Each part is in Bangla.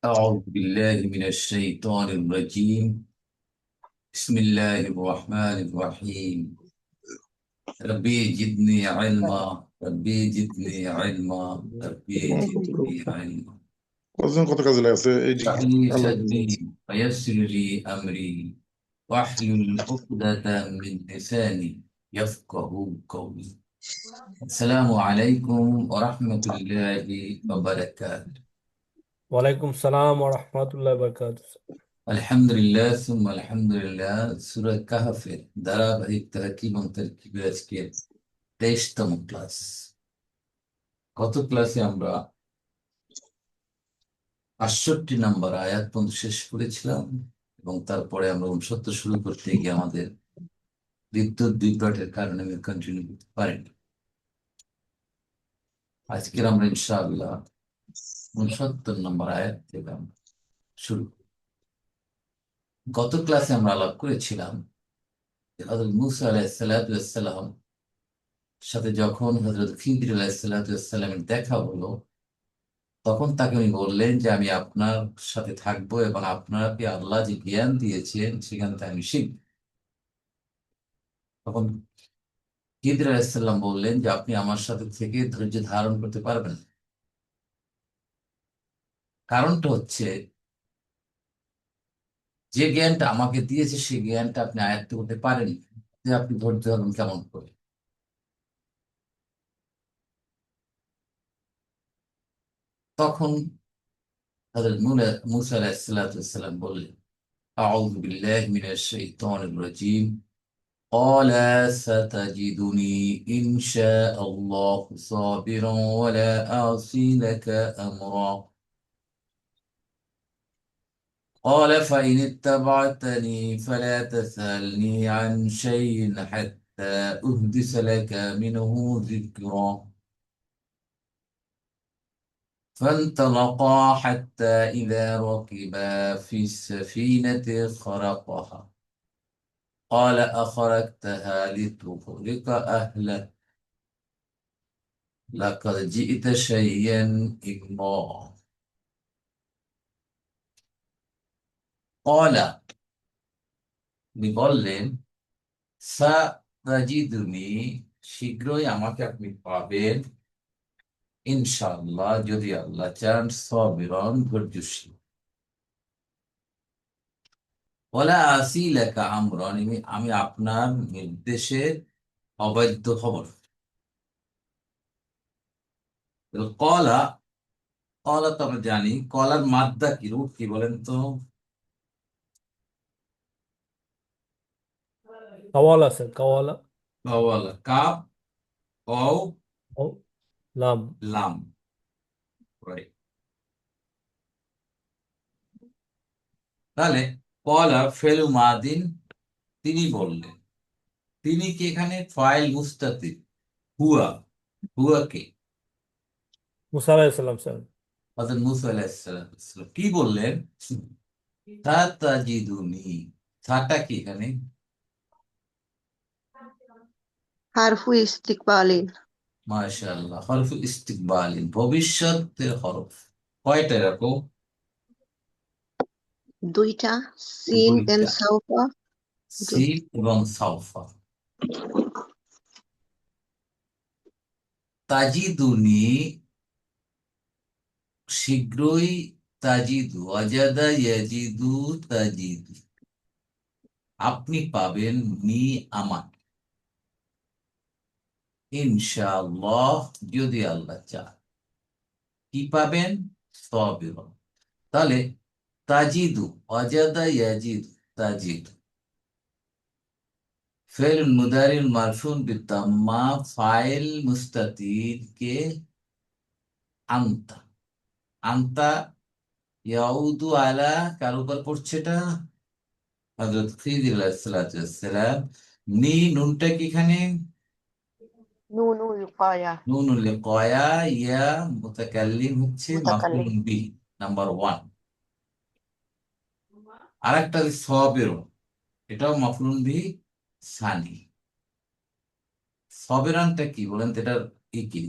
أعوذ بالله من الشيطان الرجيم. بسم الله الرحمن الرحيم. ربي زدني علما، ربي زدني علما، ربي زدني علما. কতজন কত কাজে লাগছে এইদিকে। اشرح لي আল্লাহ صدري বুঝাইছে। ويسر لي أمري واحلل عقدة من لساني يفقه قولي. السلام عليكم ورحمة الله وبركاته. ওয়ালাইকুম সালাম ওয়া রাহমাতুল্লাহি ওয়া বারাকাতুহু। আলহামদুলিল্লাহ সুম্মা আলহামদুলিল্লাহ, সূরা কাহফের ধারাবাহিক তারকিব এবং তারকিবের আজকের 23তম ক্লাস। গত ক্লাসে আমরা ৬৮ নম্বর আয়াত পর্যন্ত শেষ করেছিলাম এবং তারপরে আমরা ৬৯ শুরু করতে গিয়ে আমাদের বিদ্যুৎ বিভ্রাটের কারণে আমি কন্টিনিউ করতে পারিনি। আজকের আমরা ইনশাআল্লাহ ৬৯ নম্বর আয়াত থেকে আমরা শুরু করব। গত ক্লাসে আমরা আলাপ করেছিলাম যে হযরত মূসা আলাইহিস সালাম সাথে যখন হযরত খিদর আলাইহিস সালামের দেখা হলো, তখন তাকে উনি বললেন যে আমি আপনার সাথে থাকবো এবং আপনাকে আল্লাহ যে জ্ঞান দিয়েছেন সেখান থেকে আমি শিখব। তখন খিদর আলাইহিস সালাম বললেন যে আপনি আমার সাথে থেকে ধৈর্য ধারণ করতে পারবেন না। কারণটা হচ্ছে, যে জ্ঞানটা আমাকে দিয়েছে সেই জ্ঞানটা আপনি আয়ত্ত করতে পারেন, যে আপনি ধৈর্য ধারণ কেমন করে। তখন হযরত মূসা আলাইহিস সালাম বললেন, আউযু বিল্লাহি মিনাশ শাইতানির রাজীম। قال ستجدني إن شاء الله صابرا ولا أعصي لك أمرا. قال فإن اتبعتني فلا تسألني عن شيء حتى أحدث لك منه ذكرا. فانطلقا حتى إذا ركبا في السفينة خرقها قال أخرقتها لتغرق أهلها لقد جئت شيئا إمرا. قال তিনি বললেন, সাতাজিদুনি, শীঘ্রই আমাকে আপনি পাবেন, ইনশাআল্লাহ যদি আল্লাহ চান, সবিরন, ধৈর্যশীল। ওয়ালা আসি লাকা আমরান, আমি আপনার নির্দেশের অবাধ্য হব না। কলা, কলা তো আমরা জানি, কলার মাদ্দা কি, রূপ কি বলেন তো? কাওয়ালা স্যার, কাওয়ালা। কওয়ালা, কাপ, কও, ও লাম। লাম। Right. তাহলে কলা ফেলু মাদিন, তিনি বললেন। তিনি কি এখানে ফাইল মুস্তাতির? হুয়া, হুয়া কে? মুসা আলাইহিস সালাম স্যার। হযরত মূসা আলাইহিস সালাম কি বললেন? সাতাজিদুনি, সাটা কি এখানে? হারফু ইস্তিকবালিন। মাশাআল্লাহ, হরফ ইস্তিকবালিন, ভবিষ্যতের হরফ। কয়টা এরকম? দুইটা, সিন এন্ড দুইটা, সাউফা। দুই সিন এবং সাউফা। তাজিদুনি, শীঘ্রই, তাজিদু, ওয়াজাদা ইয়াজিদু, তাজিদু, আপনি পাবেন, নি আমাকে, ইনশাআল্লাহ যদি আল্লাহ চান। কি পাবেন? সবিরন। তাহলে তাজিদু, ওয়াজাদা ইয়াজিদু, তাজিদু ফেল মুদারিল মারফুন বিতাম্মা, ফাইল মুস্তাতির কে আনতা। আনতা ইয়াউদু আলা, কার উপর পড়ছে এটা? হযরত খিদির আলাইহিস সালাম। নি, নুনটা কি এখানে? নুনুল কয়া। নুনুল লিকায়া, ইয়া মুতাকাল্লিম হচ্ছে মুতাকাল্লিম। মাফউলুন বিহি, নাম্বার 1। আরেকটা সবের, এটাও মাফউলুন বিহি সানি। সবেরানটা কি বলেন তো? এটার কি,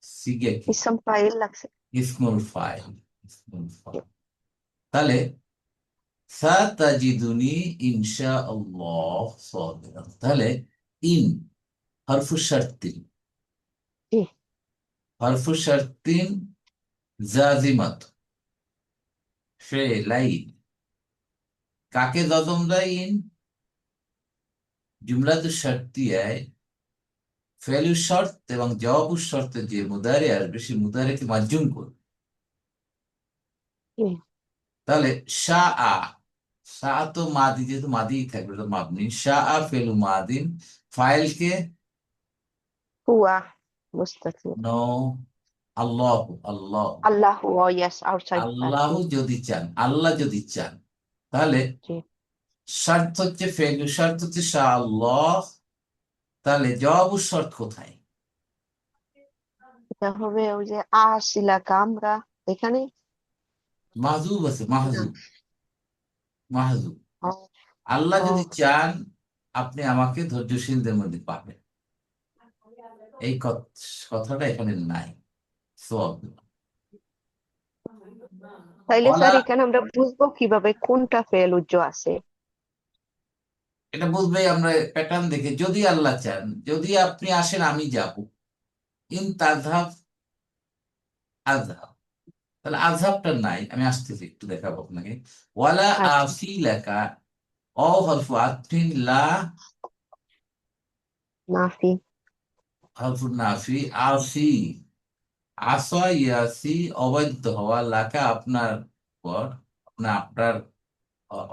সিগা কি? ইসম ফাইল লাগছে। ইসমুল ফাইল, ইসমুল ফাইল। তাহলে সাতাজিদুনি ইনশাআল্লাহ সাবিরান। তাহলে ইন হরফু শারতিন, জি হরফু শারতিন জাজিমাত ফেলাইন। কাকে জজম দেয়? ইন। জুমলাতুশ শারতিয়ায় ফেলু শর্ত এবং জবাবু শর্তে যে মুদারে আসবে সে মুদারেকে মাজজুম করবে। জি তাহলে শাহ আ, শাহ তো মাদি, যেহেতু মাদিই থাকবে তো মাবনি। শাহ আ ফেলু মাদিন, ফাইলকে হুয়া মুস্তাফির নো, আল্লাহ, আল্লাহ। আল্লাহু ইয়েস আউটসাইড আল্লাহ যদি চান, আল্লাহ যদি চান, তাহলে জি শর্ত হচ্ছে ফেলু শর্ত হচ্ছে শাহ আল্লাহ। তাহলে জবাবু শর্ত কোথায়? এটা হবে ওই যে আসিলাকা আমরা এখানে মাহজুব আছে, না মাহজুব, মাহজুব। ও আল্লাহ ও যদি চান আপনি আমাকে ধৈর্যশীলদের মধ্যে পাবেন। এই কথাটা এখানে নাই। সওয়াব। তাইলে ওয়ালা, স্যার এখানে আমরা বুঝবো কিভাবে কোনটা ফেল উজ্জ আছে? এটা বুঝবে আমরা প্যাটার্ন দেখে। যদি আল্লাহ চান, যদি আপনি আসেন আমি যাব। ইন তাযহাব আযহাব। তাহলে আযহাবটা নাই, আমি আসতেছি একটু দেখাবো আপনাকে। ওয়ালা আচ্ছা আফিলাকা, অ হরফু আতফিন, লা নাফি হরফু নাফি, আসি, আসা ইয়াসি অবৈধ হওয়া, লাকা আপনার পর, আপনার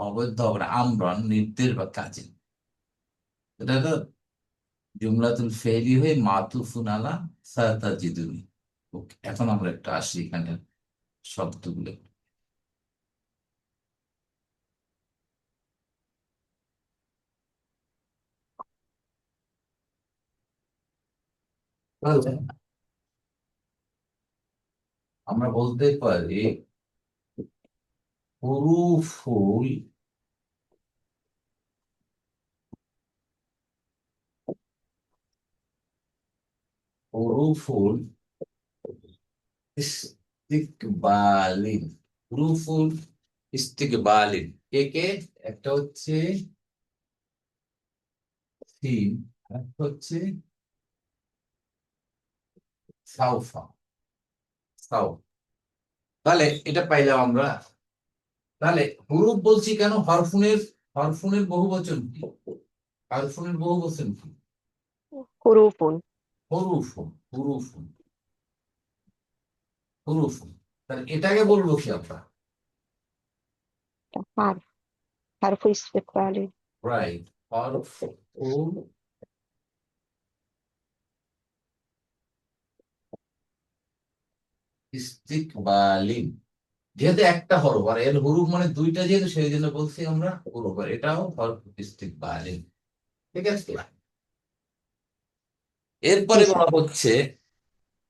অবৈধ হওয়া, আমরন নির্দেশ বা কাজে। এটা তো জুমলাতুল ফেইলি হয়ে মাতুফুন আলা সাতাজিদুনি। ওকে, এখন আমরা একটু আসি এখানে শব্দগুলো। তাহলে আমরা বলতে পারি হুরুফুল হুরুফুল ইস্তিকবালিন, হুরুফুল ইস্তিকবালিন। কে কে? একটা হচ্ছে সিন, একটা হচ্ছে সাউফা, সাউ। তাহলে এটা পাইলাম আমরা। তাহলে হুরুফ বলছি কেন? হরফুনের, হরফুনের বহুবচন কি? হরফুনের বহুবচন কি? হুরুফুন হরুফুন, হুরুফুন, হুরুফুন। তাহলে এটাকে বলবো কি আমরা? হার হারফু ইস্তিকবালি রাইট, হরফ ও ইস্তিকবালিন। যেহেতু একটা হরফ আর এর হুরুফ মানে দুইটা, যেহেতু সেই জন্য বলছি আমরা হুরুফ, আর এটাও হরফ ইস্তিকবালিন। ঠিক আছে। জি এরপরে স্যার বলা হচ্ছে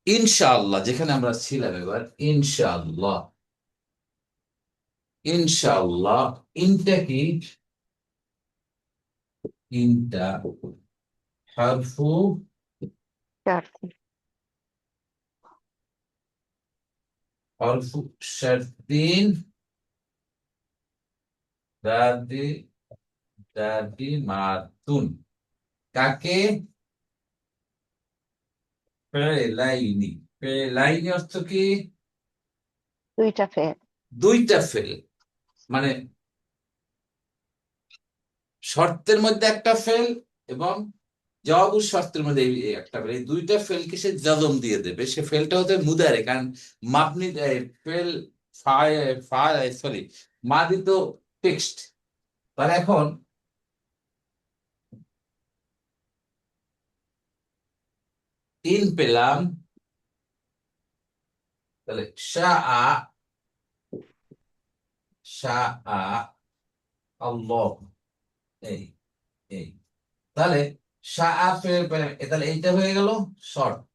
ইনশাআল্লাহ, যেখানে আমরা ছিলাম এবার। ইনশাআল্লাহ, ইনশাআল্লাহ। ইনটা কি? ইনটা হারফু চারটি হরফু শারতিন, দাদি দাদি মাতুন। কাকে? ফেলাইনি। ফেলাইনি অর্থ কি? দুইটা ফেল দুইটা ফেল, মানে শর্তের মধ্যে একটা ফেল এবং জবাবু শর্তের মধ্যে এই একটা ফেল। এই দুইটা ফেলকে সে জজম দিয়ে দেবে। সে ফেলটা হতে মুদারে, কারণ মাপনি ফেল, সরি, মাদি তো টেক্সট। তাহলে এখন তিন পেলাম। তাহলে শাআ, শাআ আল্লাহ, এই এই। তাহলে শাআ ফেল পেলাম, তাহলে এইটা হয়ে গেল শর্ত,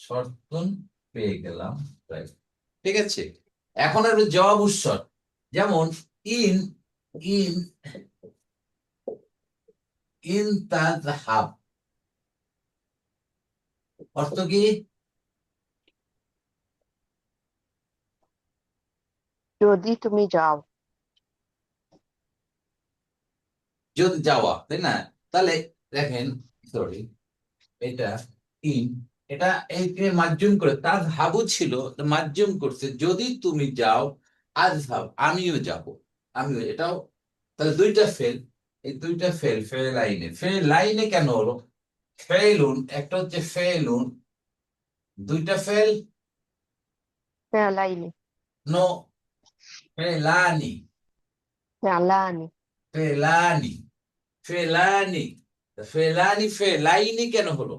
শর্তুন পেয়ে গেলাম। Right. ঠিক আছে। এখন আর জবাব শর্ত, যেমন ইন, ইন, ইন তাযহাব অর্থ কি? যদি তুমি যাও। যদি যাওয়া, তাই না? তাহলে দেখেন, সরি, এটা ইন, এটা এই তুমি মার্জুম করে, তাজ হাবু ছিল, মার্জুম করছে যদি তুমি যাও, আজ হাব আমিও যাব, আমিও, এটাও। তাহলে দুইটা ফেল, এই দুইটা ফেল, ফেল লাইনে, ফেল লাইনে কেন হলো? ফেলুন, একটা হচ্ছে ফেলুন, দুইটা ফেল, فعلين. নো, ফেলানি, فعلان. ফেলানি, ফেলানি, ফেলানি, ফেলাইনি কেন হলো?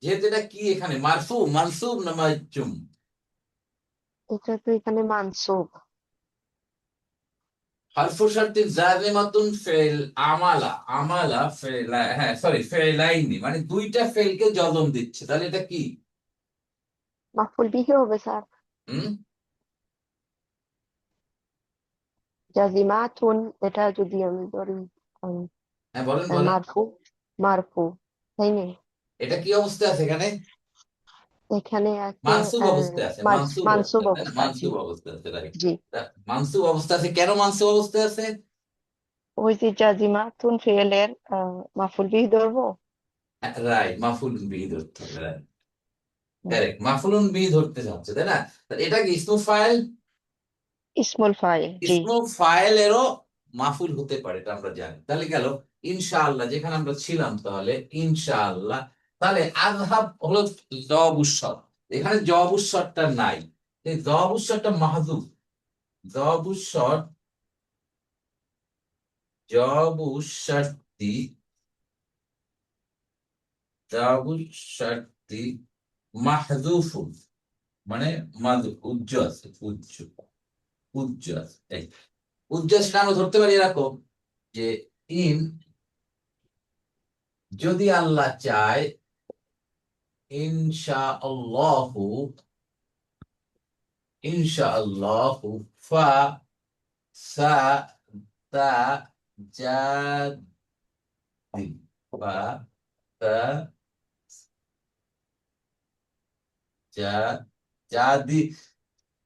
যেহেতু এটা কি, এখানে মারফু, মানসুব না মারজুম? এটা তো এখানে মানসুব। হারফু শারতিন জাযিমাতুন ফেল আমালা, আমালা ফেলা, হ্যাঁ সরি, ফেলাইনি, মানে দুইটা ফেলকে জজম দিচ্ছে, তাহলে এটা কি? মাফউল বিহি হবে স্যার। হুম, জাজিমাতুন, এটা যদি আমি ধরি হ্যাঁ বলেন বলেন, মারফু, মারফু, তাই না? এটা কি অবস্থায় আছে এখানে? এখানে আছে মানসুব অবস্থায় আছে, মানসুব মানসুব অবস্থায়, তাই না? অবস্থা, জি। মানসুব অবস্থায় আছে, রাইট। জি। মানসুব অবস্থা আছে, কেন মানসুব অবস্থায় আছে? ওই যে জাজিমাতুন ফেলের মাফুল বিহি ধরবো। রাইট, মাফুল বিহি ধরতে হবে, রাইট, হুম, কারেক্ট, মাফুলুন বিহি ধরতে যাচ্ছে, তাই না? তাহলে এটা কি ইসমু ফাইল? ইসমুল ফাইল, জি। ইসমু ফাইলেরও মাফুল হতে পারে, এটা আমরা জানি। তাহলে গেল ইনশাআল্লাহ, যেখানে আমরা ছিলাম, তাহলে ইনশাআল্লাহ, তাহলে আযহাব হলো জবাবুশ্বর, এখানে জবাবুশ্বরটা নাই, এই জবাবুশ্বরটা মাহযুফ, জবাবুশ্বর, জবাবুশ্বরটি, জবাবুশ্বরটি মাহযুফুন, মানে মাহযুফ, উজ্জ আছে, উজ্জ, উজ্জ আছে, এই উজ্জ সেটা আমরা ধরতে পারি এরকম যে ইন, যদি আল্লাহ চায়, ইনশাআল্লাহু, ইনশাআল্লাহু, ফা, সা, তা, জাদিন, ফা, তা, জা, জাদি,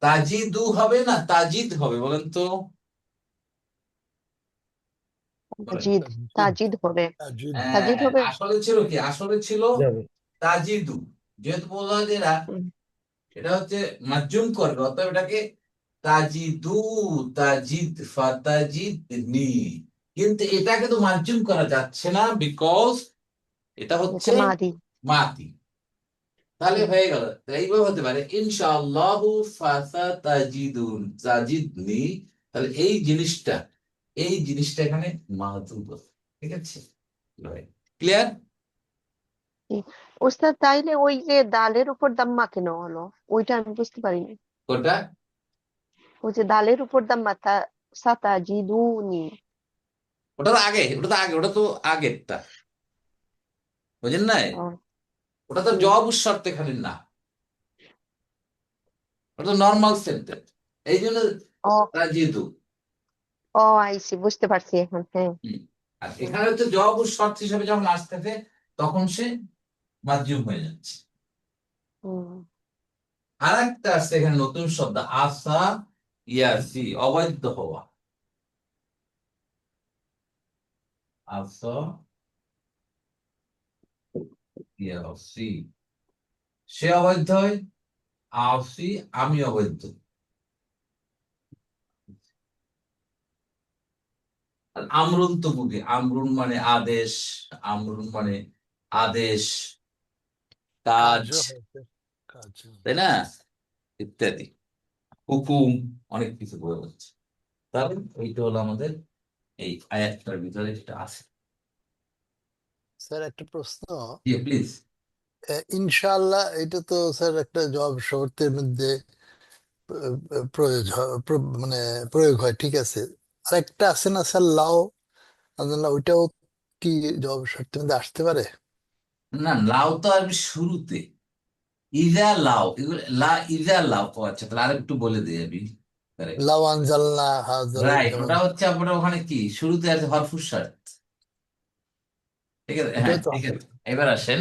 তাজিদু হবে না, তাজিদ হবে, বলেন তো, বলেন। তাজিদ, তাজিদ, তাজিদ হবে। তাজিদ তাজিদ হ্যাঁ, হবে। আসলে ছিল কি, আসলে ছিল যাবে। তাজিদু, যেহেতু বললো যে এরা, হুম, এটা হচ্ছে মাজ্জুম করবে, অতএব এটাকে তাজিদু, তাজিদ, ফাতাজিদ নি, কিন্তু এটাকে তো মার্জুম করা যাচ্ছে না, বিকজ এটা এটা হচ্ছে মাদি। মাতি। তাহলে হুম, হয়ে গেল, তো এইভাবে হতে পারে ইনশাআল্লাহু ফাসাতাজিদুন, তাজিদনি, তাহলে এই জিনিসটা, এই জিনিসটা এখানে মাহযুব আছে, ঠিক আছে, ক্লিয়ার? জি। ওস্তাদ, তাইলে ওই যে দালের উপর দাম্মা কেন হলো? ওইটা আমি বুঝতে পারিনি। কোনটা? ওই যে দালের উপর দাম্মা, সাতাজিদুনি। ওটা তো আগে, ওটা তো আগে, ওটা তো আগেরটা, বুঝেন নাই? ও, ওটা তো জি। জবাব শর্ত এখানে না, ওটা তো নর্মাল সেন্টেন্স, এই জন্য ও, তাজিদু। ও আইসি, বুঝতে পারছি এখন, হ্যাঁ। হুম। আর হুম, এখানে হচ্ছে জবাব শর্ত হিসেবে যখন আসতেছে, তখন সে মাধ্যম হয়ে যাচ্ছে। হুম। আর একটা আছে এখানে নতুন শব্দ, আসা ইয়াসি, অবৈধ হওয়া, আসা ইয়াসি, সে অবৈধ হয়, আসি আমি অবৈধ। আর আমরুন তো বুঝি, আমরুন মানে আদেশ, আমরুন মানে আদেশ, কাজ, কাজও হয়েছে, কাজ। তাই না, ইত্যাদি, হুকুম, অনেক কিছু বলে যাচ্ছে। তাহলে এইটা হলো আমাদের এই আয়াতটার ভিতরে যেটা আছে। স্যার একটা প্রশ্ন। জি প্লিজ। ইনশাআল্লাহ, এটা তো স্যার একটা জব শর্তের মধ্যে মানে প্রয়োগ হয়, ঠিক আছে। আরেকটা আছে না স্যার, লাও, আল্লাহ, ওইটাও কি জব শর্তের মধ্যে আসতে পারে? না, লাউ তো আসবে শুরুতে, ইজা লাউ, এগুলো ইজা লাউ, ও আচ্ছা, তাহলে আরেকটু বলে দিই আমি। লাও আনজালনা হাজাল, রাইট, যেমন ওটা হচ্ছে আপনার ওখানে কি শুরুতে আছে হরফুর শর্ত, ঠিক আছে, এটাও হ্যাঁ তো ঠিক আছে। আছে। এবার আসেন,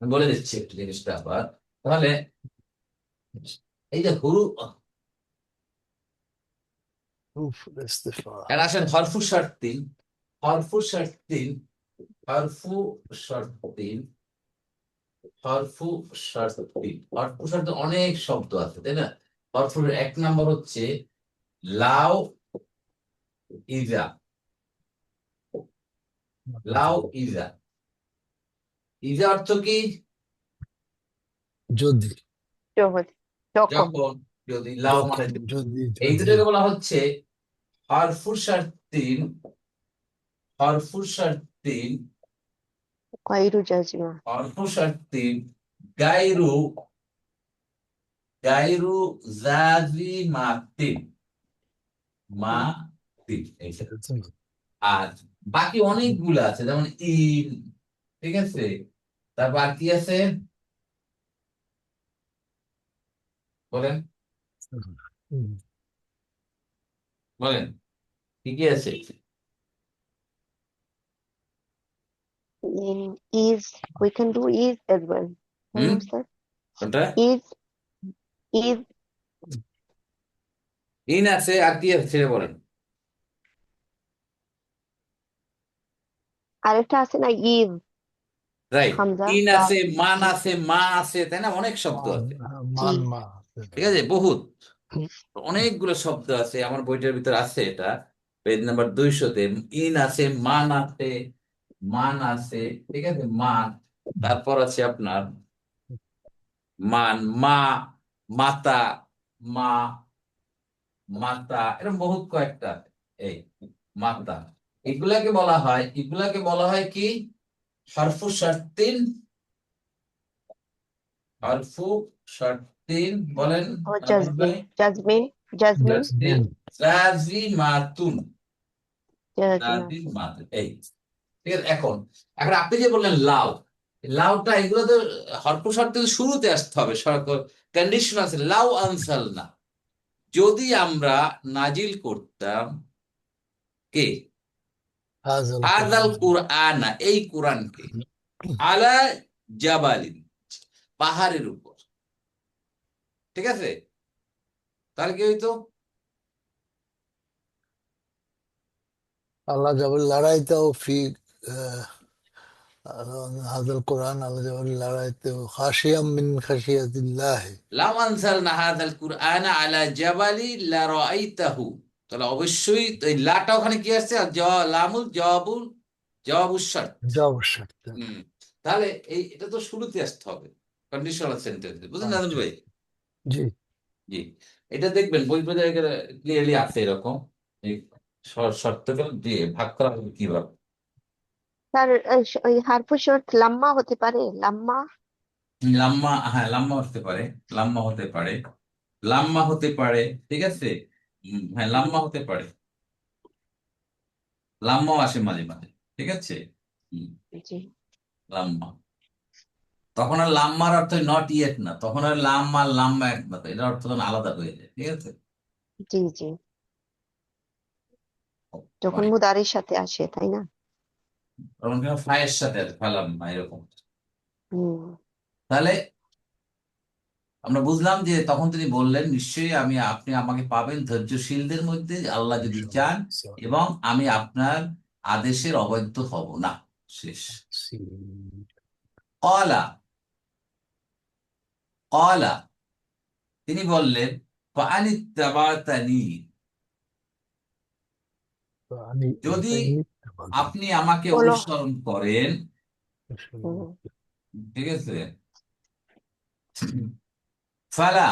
আমি বলে দিচ্ছি একটু জিনিসটা আবার, তাহলে এই যে হুরুফ, حروف الاستفهام এর আসেন হরফু শর্তিন, হরফু শর্তিন, হরফু শর্তিন, হরফু শর্তিন, হরফু শর্তিন অনেক শব্দ আছে তাই না? হরফুর এক নাম্বার হচ্ছে লাউ ইজা, লাউ ইজা। ইজা অর্থ কি? যদি যখন যখন, যদি, লাউ মানে যখন যদি এই যদি দুটোকে বলা হচ্ছে হরফু শর্তিন, হরফু শর্তিন, গায়রু জাজমা। হরফু শর্তিন গায়রু, গায়রু জাজিমাতিন, মাতিন এইটা। আর বাকি অনেকগুলো আছে যেমন ইন, ঠিক আছে, তারপর আর কি আছে বলেন, বলেন কি কি আছে? Is we can do is as well. তাই হুম, না স্যার? কোনটা? is ইন আছে, আর কি আছে সেটা বলেন। আরেকটা আছে না is রাইট, হামজা ইন দা। আছে, মান আছে, মা আছে, তাই না? অনেক শব্দ মান আছে, জি মান মা ঠিক আছে, বহুত অনেকগুলো শব্দ আছে। আমার বইটার ভিতরে আছে এটা, পেজ নাম্বার 200-তে। ইন আছে, মান আছে, মান আছে, ঠিক আছে, মান। তারপর আছে আপনার মান, মা, মাতা, মা, মাতা, এরকম বহুত কয়েকটা আছে। এই মাতা, এগুলাকে বলা হয় কি? হরফু শর্তিন, হরফু শর্তিন, বলেন ও আব্দুল জাজমিন, ভাই। জাজমিন, জাজমিন, জাজমিন লাজিমাতুন, জাজমা। লাজিমাতুন, এই ঠিক আছে। এখন এখন আপনি যে বললেন লাউ, লাউটা এগুলো তো হরফ শর্তে তো শুরুতে আসতে হবে, কন্ডিশন আছে, লাউ আনসাল না, যদি আমরা নাজিল করতাম কে হাজাল হাযাল কোরআন কুরআন, এই কোরআনকে, আলা জাবালিন, পাহাড়ের উপর, ঠিক আছে, তাহলে কি হইতো? আল্লাহ যাবে লড়াইতেও ফি হাজাল কোরআন আল্লাহ যাবে লড়াইতেও খাশিয়াম মিন খাশিয়াতিল্লাহ লাউ আনসালনা হাযাল কুরআন আলা জাবালি লা রাআইতাহু, তাহলে অবশ্যই তো এই লাটা ওখানে কি আসছে? আর লামুল জওয়াবুল, জওয়াবুশ শর্ত। যা অবশ্যই হুম, তাহলে এটা তো শুরুতে আসতে হবে, কন্ডিশনাল সেন্টেন্স, বুঝলেন নাজমুল আচ্ছা ভাই? জি জি, এটা দেখবেন বই বই ক্লিয়ারলি আছে এরকম, এই শর্তগুলো দিয়ে ভাগ করা হবে কিভাবে। স্যার ওই হারফু শর্ত লাম্মা হতে পারে, লাম্মা। লাম্মা, হ্যাঁ লাম্মা হতে পারে, লাম্মা হতে পারে, লাম্মা হতে পারে, ঠিক আছে। হ্যাঁ লাম্মা হতে পারে, লাম্মাও আসে মাঝে মাঝে, ঠিক আছে। হুম, জি লাম্মা, তখন আর লাম্মার অর্থ নট ইয়েট না, তখন আর লাম্মা লাম্মা এক না, তো এটার অর্থ তখন আলাদা হয়ে যায়, ঠিক আছে। জি জি, যখন মুদারির সাথে আসে তাই না? তখন কেন ফায়ের সাথে আছে, ফালাম্মা এরকম। হুম তাহলে আমরা বুঝলাম যে তখন তিনি বললেন নিশ্চয়ই আপনি আমাকে পাবেন ধৈর্যশীলদের মধ্যে, আল্লাহ যদি চান, এবং আমি আপনার আদেশের অবাধ্য হব না। শেষ। কলা, কলা, তিনি বললেন ফাআনিত্তাবাতানি, আমি যদি আপনি আমাকে বলো। অনুসরণ করেন, হুম, ঠিক আছে, ফালা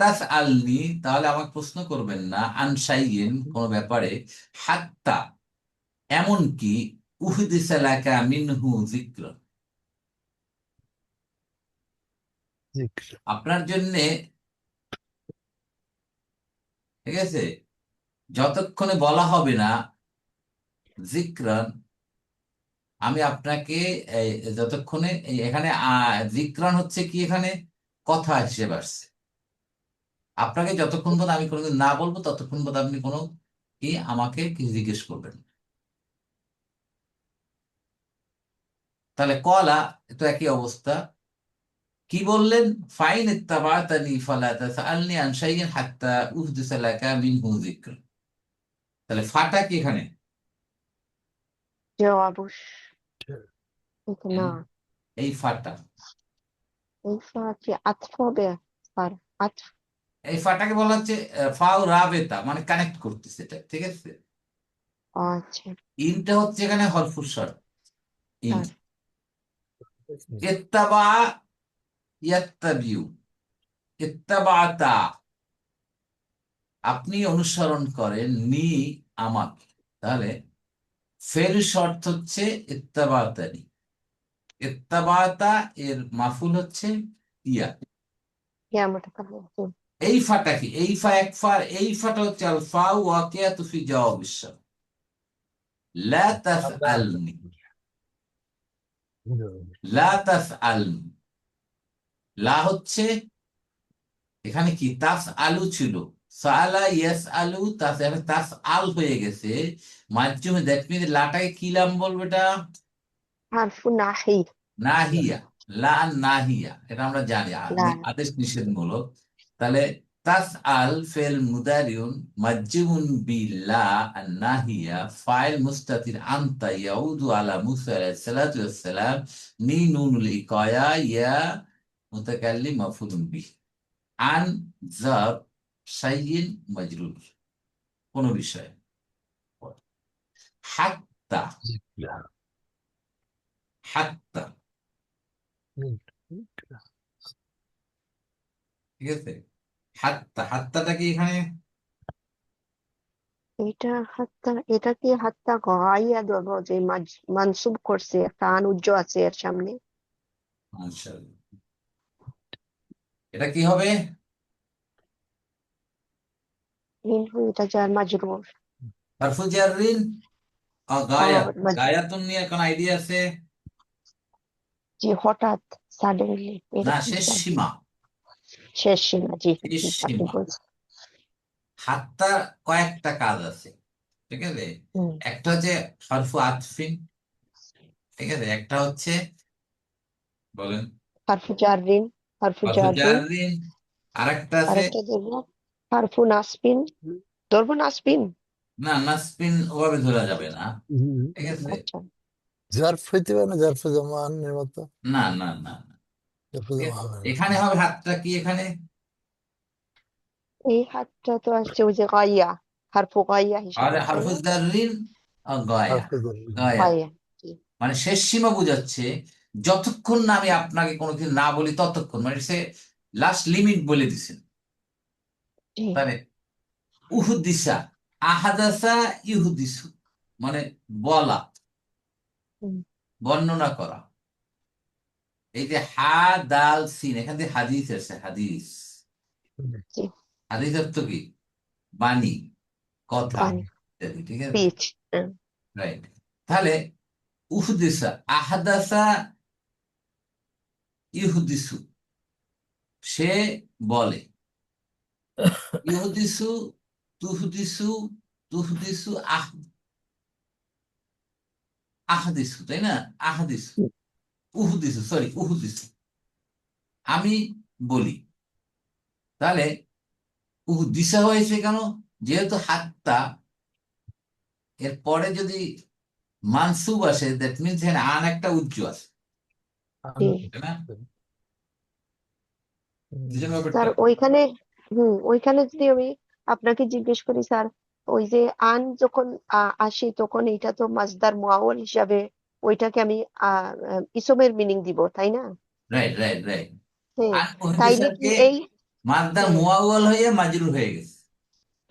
তাসআলনি, তাহলে আমাকে প্রশ্ন করবেন না, আন শাইইন, কোন ব্যাপারে, হাত্তা, এমনকি, উহদিসা লাকা মিনহু যিকর, আপনার জন্য, ঠিক আছে, যতক্ষণে বলা হবে না যিকরান, আমি আপনাকে এই, যতক্ষণে এখানে যিকরান হচ্ছে কি, এখানে কথা হিসেবে আসছে, আপনাকে যতক্ষণ পর্যন্ত আমি কোনোদিন না বলবো ততক্ষণ পর্যন্ত আপনি কোনো কি আমাকে কিছু জিজ্ঞেস করবেন না। তাহলে কলা, তো একই অবস্থা, কি বললেন? ফাইন ইত্তাবাতানি ফালা তাসআলনি আন শাইইন হাত্তা উহদিসা লাকা মিনহু যিকর। তাহলে ফাটা কি এখানে? جواب না, হুম? এই ফাটা, এই কি আতফ হবে স্যার? আতফ। এই ফাটাকে বলা হচ্ছে ফাও রাবেতা, মানে কানেক্ট করতেছে এটা, ঠিক আছে? আচ্ছা ইনটা হচ্ছে এখানে হরফুর শর্ত। In sir. ইত্তাবা ইয়াত্তাবিউ, ইত্তাবাতা আপনি অনুসরণ করেন, নি আমাকে। তাহলে ফের শর্ত হচ্ছে ইত্তাবাতানি। ইত্তাবাতা এর মাফুল হচ্ছে ইয়া। ইয়া মুতাকাল্লিম। এই ফাটা কি? এই ফা এক ফা, এই ফাটা হচ্ছে আল ফা ওয়াকিয়াতু ফি জাওয়াবিস শার্ত। লা তাসআলনি, লা তাসআলনি। লা হচ্ছে এখানে কি তাস আলু ছিল, সালা ইয়াস আলু, তাস আল হয়ে গেছে মাধ্যমে। দ্যাট মিন লাটাকে কি লাম বলবো? এটা হারফু নাহি। নাহিয়া। লা নাহিয়া, এটা আমরা জানি লা। আদেশ নিষেধমূলক। তাহলে তাস আল ফেল মুদারিউন মাজজুমুন বিলা নাহিয়া ফাইল মুস্তাতির আনতা ইয়াউদু আলা মুসা আলাইহিস সালাতু ওয়াস সালাম নি নুনুল ইকায়া ইয়া মুতাকাল্লিম মাফউলুন বিহি আন জাব শাইইন মাজরুর, কোন বিষয়। হাত্তা, হাত্তা, ঠিক আছে? হাত্তা, হাত্তাটা কি এখানে? এটা হাত্তা, এটা কি হাত্তা গাইয়া দেব যে মানসুব করছে, একটা আনুজ্জ আছে এর সামনে। মাশাআল্লাহ। এটা কি হবে? মিনহু এটা যার মাজরুর। হারফু জাররিন গায়াত। আর গায়াতুন নিয়ে কোন আইডিয়া আছে? জি হঠাৎ, সাডেনলি, না, এরকম শেষ স্যার। সীমা, শেষ সীমা, জি শেষ জি আপনি সীমা। বলছেন। হাত্তার কয়েকটা কাজ আছে, ঠিক আছে? হুম। একটা হচ্ছে হরফু আতফিন, ঠিক আছে? একটা হচ্ছে, বলেন, হারফু জাররিন, হারফু হরফু জাররিন। জাররিন। আরেকটা আর আছে, একটা ধরবো হারফু নাসবিন। ধরবো নাসবিন। না নাসবিন ওভাবে ধরা যাবে না, ঠিক আছে? আচ্ছা। জার্ফ হইতে পারে না, জার্ফে জমানের মতো। না না না না, জার্ফে ঠিক জমা আছে? হবে না। এখানে হবে হাতটা কি এখানে? এই হাতটা তো আসছে ওই যে গাইয়া, হারফু গাইয়া আর হিসাবে, তাই হরফু না? জাররিন গায়া, হারফে জরুরি। গায়া গাইয়া, জি মানে শেষ সীমা বোঝাচ্ছে। যতক্ষণ না আমি আপনাকে কোনো কিছু না বলি ততক্ষণ, মানে সে লাস্ট লিমিট বলে দিছেন। জি। তাহলে উহুদিসা, আহাদাসা, ইহুদিসু মানে বলা, হুম, বর্ণনা করা। এই যে হা দাল সিন, এখান থেকে হাদিস আছে, হাদিস। জি। হাদিস অর্থ কি? বাণী, কথা বানি, ইত্যাদি, ঠিক আছে? স্পিচ। রাইট। তাহলে উহুদিসা, আহাদাসা, ইহুদিসু সে বলে, ইহুদিসু, তুহদিসু, তুহদিসু আহাদিসু, তাই না? আহাদিসু, উহুদিসু, সরি উহুদিসু আমি বলি। তাহলে উহুদিসা হয়েছে কেন? যেহেতু হাত্তা এর পরে যদি মানসুব আসে, দ্যাট মিনস এখানে আন একটা উজ্জ আছে, জি তাই না? বুঝলেন ব্যাপারটা? স্যার। ওইখানে, ওইখানে যদি আমি আপনাকে জিজ্ঞেস করি স্যার, ওই যে আন যখন আসি, তখন এটা তো মাসদার মুআওয়াল হিসাবে ওইটাকে আমি ইসমের মিনিং দিব, তাই না? Right right right. হ্যাঁ। আন তাইলে কি উহুদিসাকে এই, মাসদার হ্যাঁ মুআওয়াল হয়ে মাজরুর হয়ে গেছে।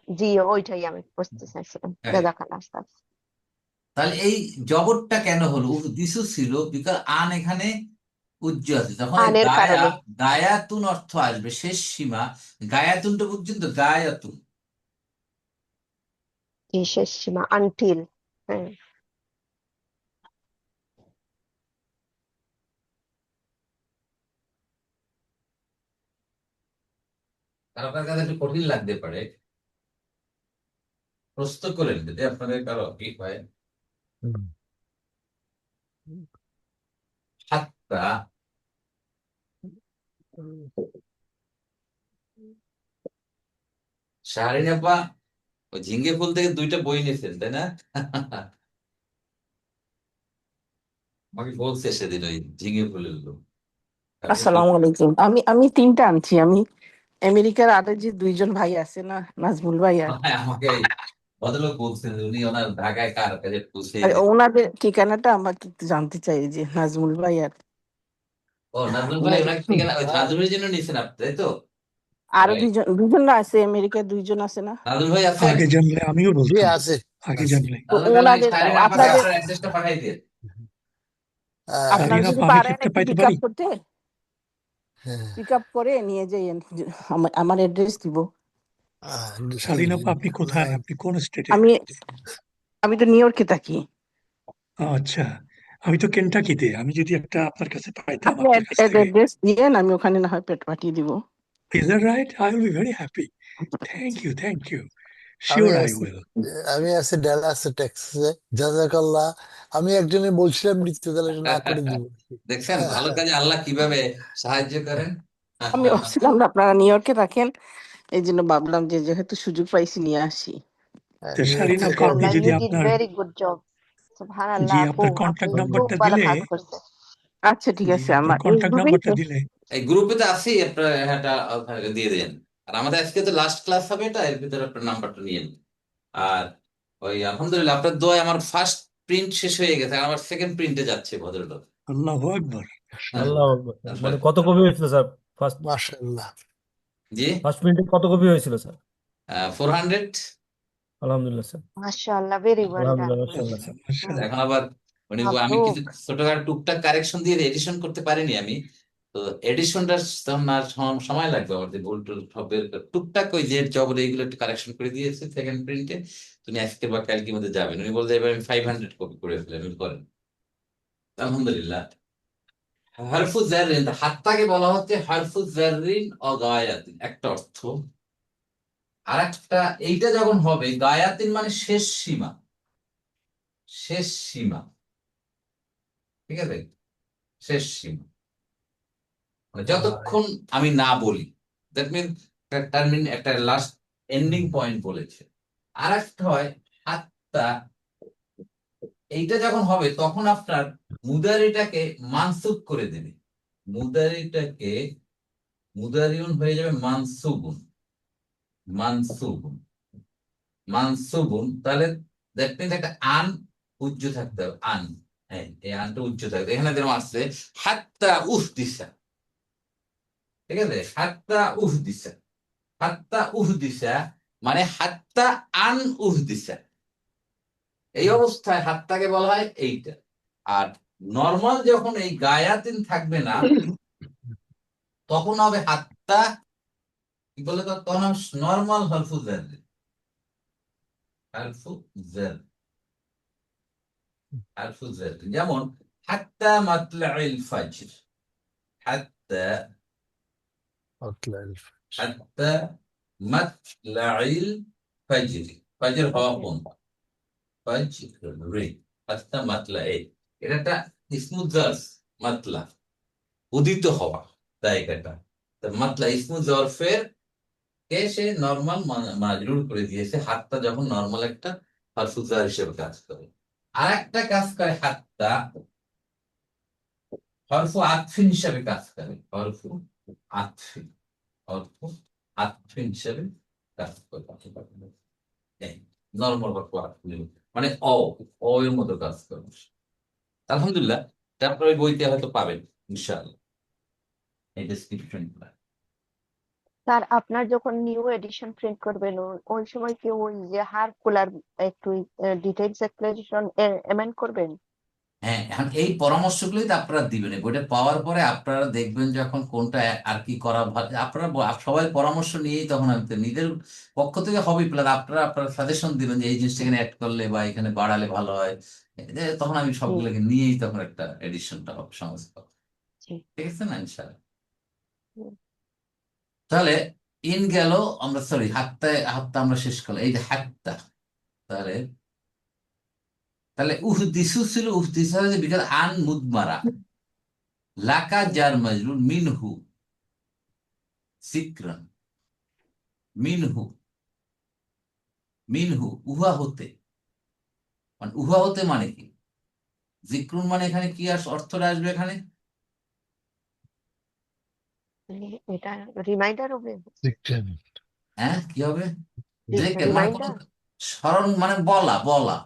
জি, ওইটাই আমি বুঝতে চাইছিলাম। Right. জাযাকাল্লাহ স্যার। তাহলে এই জবরটা কেন হলো? উহদিসু ছিল বিকজ আন এখানে উজ্জ আছে। যখন এই আনের গায়া, কারণে। গায়াতুন অর্থ আসবে শেষ সীমা। গায়াতুনটা বুঝছেন তো? গায়াতুন জি, শেষ সীমা, আনটিল। হ্যাঁ। কারো কার কাছে একটু কঠিন লাগতে পারে, প্রস্তুত করেন যদি আপনাদের কারো কি হয়। হাত্তা শাহরিন আপা ওই ঝিঙ্গে ফুল থেকে 2টা বই নিয়েছেন তাই না? আমাকে বলছে সেদিন ওই ঝিঙ্গে ফুলের লোক। আসসালামু আলাইকুম। আমি আমি তিনটা আনছি। আমি আমেরিকার আরো যে দুইজন ভাই আছে না, নাজমুল ভাই আর আমাকে এই ভদ্রলোক বলছেন যে উনি ওনার ঢাকায় কার কাছে পৌঁছে আর দিচ্ছেন। ওনাদের ঠিকানাটা আমাকে একটু জানতে চাই, যে নাজমুল ভাই আর ও নাজমুল ভাই ওনাদের ওনাকে ঠিকানা ওই নাজমুলের জন্য নিয়েছেন আপনি তাই তো? আরো Right. দুইজন না আছে, আমেরিকার দুইজন আছে না? নাজমুল ভাই আছেন? আগে জানলে আমিও জি বলতাম, আছে আগে আছে জানলে। তো নাজমুল তাহলে ওই ওনাদের শাহরিন আপাকে আপনাদের আপনার অ্যাড্রেসটা পাঠাই দিন। আপনারা শাহরিন যদি আপা, আমি কি পারেন একটা একটু পাইতে পিক পারি? আপ করতে, হ্যাঁ, পিক আপ করে নিয়ে যাই। আমার অ্যাড্রেস দিব। শাহরিন আপা, আপনি কোথায়? আপনি কোন স্টেটে? আমি আমি তো নিউ ইয়র্কে থাকি। আচ্ছা, আমি তো কেনটাকিতে। আমি যদি একটা আপনার কাছে পাইতাম, আপনি আপনার কাছ থেকে। অ্যাড্রেস দিয়েন, আমি ওখানে না হয় পাঠিয়ে দিব। Is that right? I will be very happy. Thank you, thank you. আমি Sure, I আছি will. আমি আছি ডালাসে টেক্সাসে। জাজাকাল্লাহ। আমি একজনের বলছিলাম নিতে, তাহলে না করে দিব। দেখছেন ভালো কাজে আল্লাহ কিভাবে সাহায্য করেন। আমি ভাবছিলাম না আপনারা নিউ ইয়র্কে থাকেন, এই জন্য ভাবলাম যে যেহেতু সুযোগ পাইছি নিয়ে আসি। তো নিউ ইয়র্ক শাহরিন আপা, থেকে আপনি সুবহানাল্লাহ, যদি ইউ ডিড আপনার ভেরি গুড জব। সুবহানাল্লাহ জি আপু, আপনার আপনি কন্ট্যাক্ট খুব নাম্বারটা ভালো দিলে, কাজ করছেন। আচ্ছা ঠিক জি আছে, আপনার আমার এই কন্ট্যাক্ট গ্রুপেই নাম্বারটা দিলে, এই গ্রুপে তো আছি, আপনার এটা ওখানে দিয়ে দেন। আর আমাদের আজকে তো লাস্ট ক্লাস হবে, এটা এর ভিতরে আপনার নাম্বারটা নিয়ে নিন। আর ওই আলহামদুলিল্লাহ আপনার দোয়ায় আমার ফার্স্ট প্রিন্ট শেষ হয়ে গেছে, আর আমার সেকেন্ড প্রিন্টে যাচ্ছে ভদ্রলোক। আল্লাহু আকবার। হ্যাঁ, আল্লাহ আকবার। তারপর মানে কত কপি হয়েছিল স্যার? ফার্স্ট মাশাআল্লাহ। জি ফার্স্ট প্রিন্টে কত কপি হয়েছিল স্যার? 400। আলহামদুলিল্লাহ স্যার, মাশাআল্লাহ, ভেরি ওয়েল ডান। আলহামদুলিল্লাহ, মাশাআল্লাহ স্যার। মাশাআল্লাহ। এখন আবার উনি আমি আপু, কিছু ছোটখাটো টুকটাক কারেকশন দিয়ে এডিশন করতে পারিনি আমি। তো এডিশনটা তখন আর সময় লাগবে আমার, যে ভুল টুল হবে টুকটাক ওই যে জব এইগুলো একটু কারেকশন করে দিয়েছে সেকেন্ড প্রিন্টে। তুমি আজকে বা কালকের মধ্যে যাবেন, উনি বলতে এবার আমি 500 কপি করে ফেলেন, উনি করেন। আলহামদুলিল্লাহ। হরফু জাররিন, হাত্তাকে বলা হচ্ছে হরফু জাররিন ও গায়াতিন, একটা অর্থ। আর একটা এইটা যখন হবে গায়াতিন মানে শেষ সীমা, শেষ সীমা, ঠিক আছে, শেষ সীমা মানে যতক্ষণ আমি না বলি, দ্যাট মিন টার্মিন একটা লাস্ট এন্ডিং পয়েন্ট বলেছে। আর একটা হয় হাত্তা, এইটা যখন হবে তখন আপনার মুদারিটাকে মানসুব করে দেবে, মুদারিটাকে মুদারিউন হয়ে যাবে মানসুবুন, মানসুবুন, মানসুবুন। তাহলে দ্যাট মিনস একটা আন উজ্জ থাকতে হবে, আন, হ্যাঁ এই আনটা উজ্জ থাকবে। এখানে যেরকম আসছে হাত্তা উহদিসা, ঠিক আছে, হাত্তা উহদিসা, হাত্তা উহদিসা মানে হাত্তা আন উহদিসা, এই অবস্থায় হাত্তাকে বলা হয় এইটা। আর নর্মাল যখন এই গায়াতিন থাকবে না, তখন হবে হাত্তা, কি বলে তো, তখন হবে নর্মাল হরফু জার, হরফু জার, হরফু জার। যেমন হাত্তা মাতলাইল ফাজর, হাত্তা, হাত্তা মাতলাইল ফাজর, ফাজর হওয়া পর্যন্ত, ফাজরি, হাত্তা মাতলা, এটা একটা ইসমুল জারফ, মাতলা উদিত হওয়া জায়গাটা। তা মাতলা ইসমুল জরফের কে সে নর্মাল মাজরুর করে দিয়েছে, হাতটা যখন নর্মাল একটা হরফু জার হিসেবে কাজ করে। আর একটা কাজ করে হাতটা হরফু আতফিন হিসেবে কাজ করে, হরফু আতফিন, হরফু আতফিন হিসেবে কাজ করে। নর্মাল হরফু আতফিন মানে অ এর মতো কাজ করে। আলহামদুলিল্লাহ, তারপরে ওই বইতে হয়তো পাবেন ইনশাআল্লাহ এই ডেসক্রিপশন। স্যার আপনার যখন নিউ এডিশন প্রিন্ট করবেন, ওই সময় কি ওই যে হার কুলার একটু ডিটেইলস এক্সপ্লেনেশন এমেন্ড করবেন? হ্যাঁ, এখন এই পরামর্শগুলোই তো আপনারা দিবেন। এই বইটা পাওয়ার পরে আপনারা দেখবেন যখন কোনটা আর কি করা ভালো, আপনারা সবাই পরামর্শ নিয়েই তখন আমি তো নিজের পক্ষ থেকে হবে, প্লাস আপনারা আপনারা সাজেশন দিবেন যে এই জিনিসটা এখানে অ্যাড করলে বা এখানে বাড়ালে ভালো হয়। তখন আমি জি, সবগুলোকে নিয়েই তখন একটা এডিশনটা হবে, সংস্করণ। জি। ঠিক আছে না ইনশাআল্লাহ? হুম। তাহলে ইন গেল, আমরা সরি হাত্তা, হাত্তা আমরা শেষ করলাম, এই যে হাত্তা। তাহলে তাহলে উহদিসু ছিল, উহদিসা হচ্ছে বিকজ আন মুদমারা, লাকা জার মাজরুর মিনহু, জিক্রান মিনহু, মিনহু উহা হতে, মানে উহা হতে মানে কি? জিক্রুন মানে এখানে কি অর্থটা আসবে এখানে? এটা রিমাইন্ডার হবে, হ্যাঁ, কি হবে? জেকের মানে কত, রিমাইন্ডার। স্মরণ মানে বলা বলা,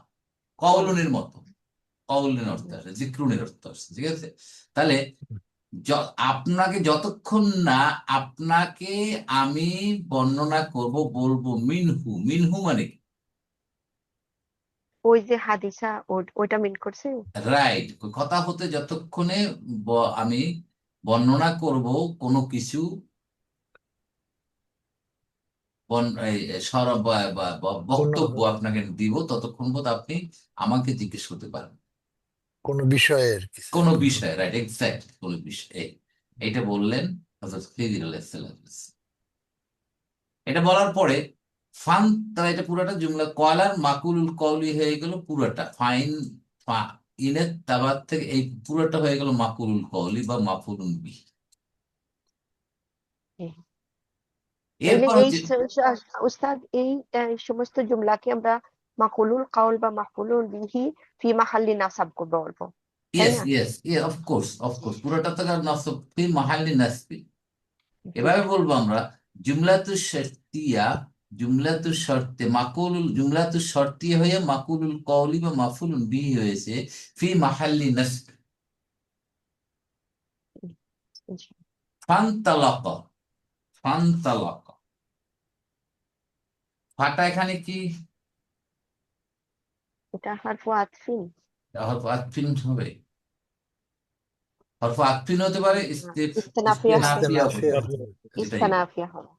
কওলুনির মতো, কওলুনির অর্থ আসে, জিক্রুনের অর্থ আসে, ঠিক আছে? তাহলে আপনাকে যতক্ষণ না আপনাকে আমি বর্ণনা করব, বলবো মিনহু, মিনহু মানে কি? ওই যে হাদিসা ওইটা মিন করছে। রাইট, কথা হতে যতক্ষণে আমি বর্ণনা করব কোনো কিছু, এই কোনো বক্তব্য আপনাকে দিব, ততক্ষণ পর্যন্ত আপনি আমাকে জিজ্ঞেস করতে পারেন কোনো বিষয়ে আর কি স্যার। কোনো বিষয়, রাইট, এক্সাক্ট কোনো বিষয়। এইটা বললেন হযরত খিজির আলাইহিস সালাম। এটা বলার পরে ফান, তারা এটা পুরোটা জুমলা কয়লার মাকুলুল কওলি হয়ে গেল পুরোটা, ফাইন ইনের তাবাদ থেকে এই পুরোটা হয়ে গেল মাকুলুল কওলি বা মাফুলুন বিহি। তাইলে এরপর এই হচ্ছে উস্তাদ এই সমস্ত জুমলাকে আমরা মাকুলুল কাউল বা মাকুলুল বিহি ফি মাহাল্লি নাসাব করে বলবো, তাই ইয়েস না? ইয়েস অফকোর্স অফকোর্স, পুরোটা তো নাসব ফি মাহাল্লি নাসবি। জি। এভাবে বলবো আমরা, জুমলাতু শারতিয়া, জুমলাতু শর্তে মাকুলুল, জুমলাতু শর্তিয়া হয়ে মাকুলুল কওলি বা মাফুলুন বিহি হয়েছে ফি মাহাল্লি নাসব। জি। ফান্তালাকা, ফান্তালাকা, ফাটা এখানে কি? এটা হারফু আতফিন। হরফ আতফিন হবে, হরফ আতফিন হতে পারে, ইস্তেনাফিয়া হবে, ইস্তেনাফিয়া হতে ইস্তেনাফিয়া পারে, হতে পারে। এটাই। ইস্তেনাফিয়া হবে।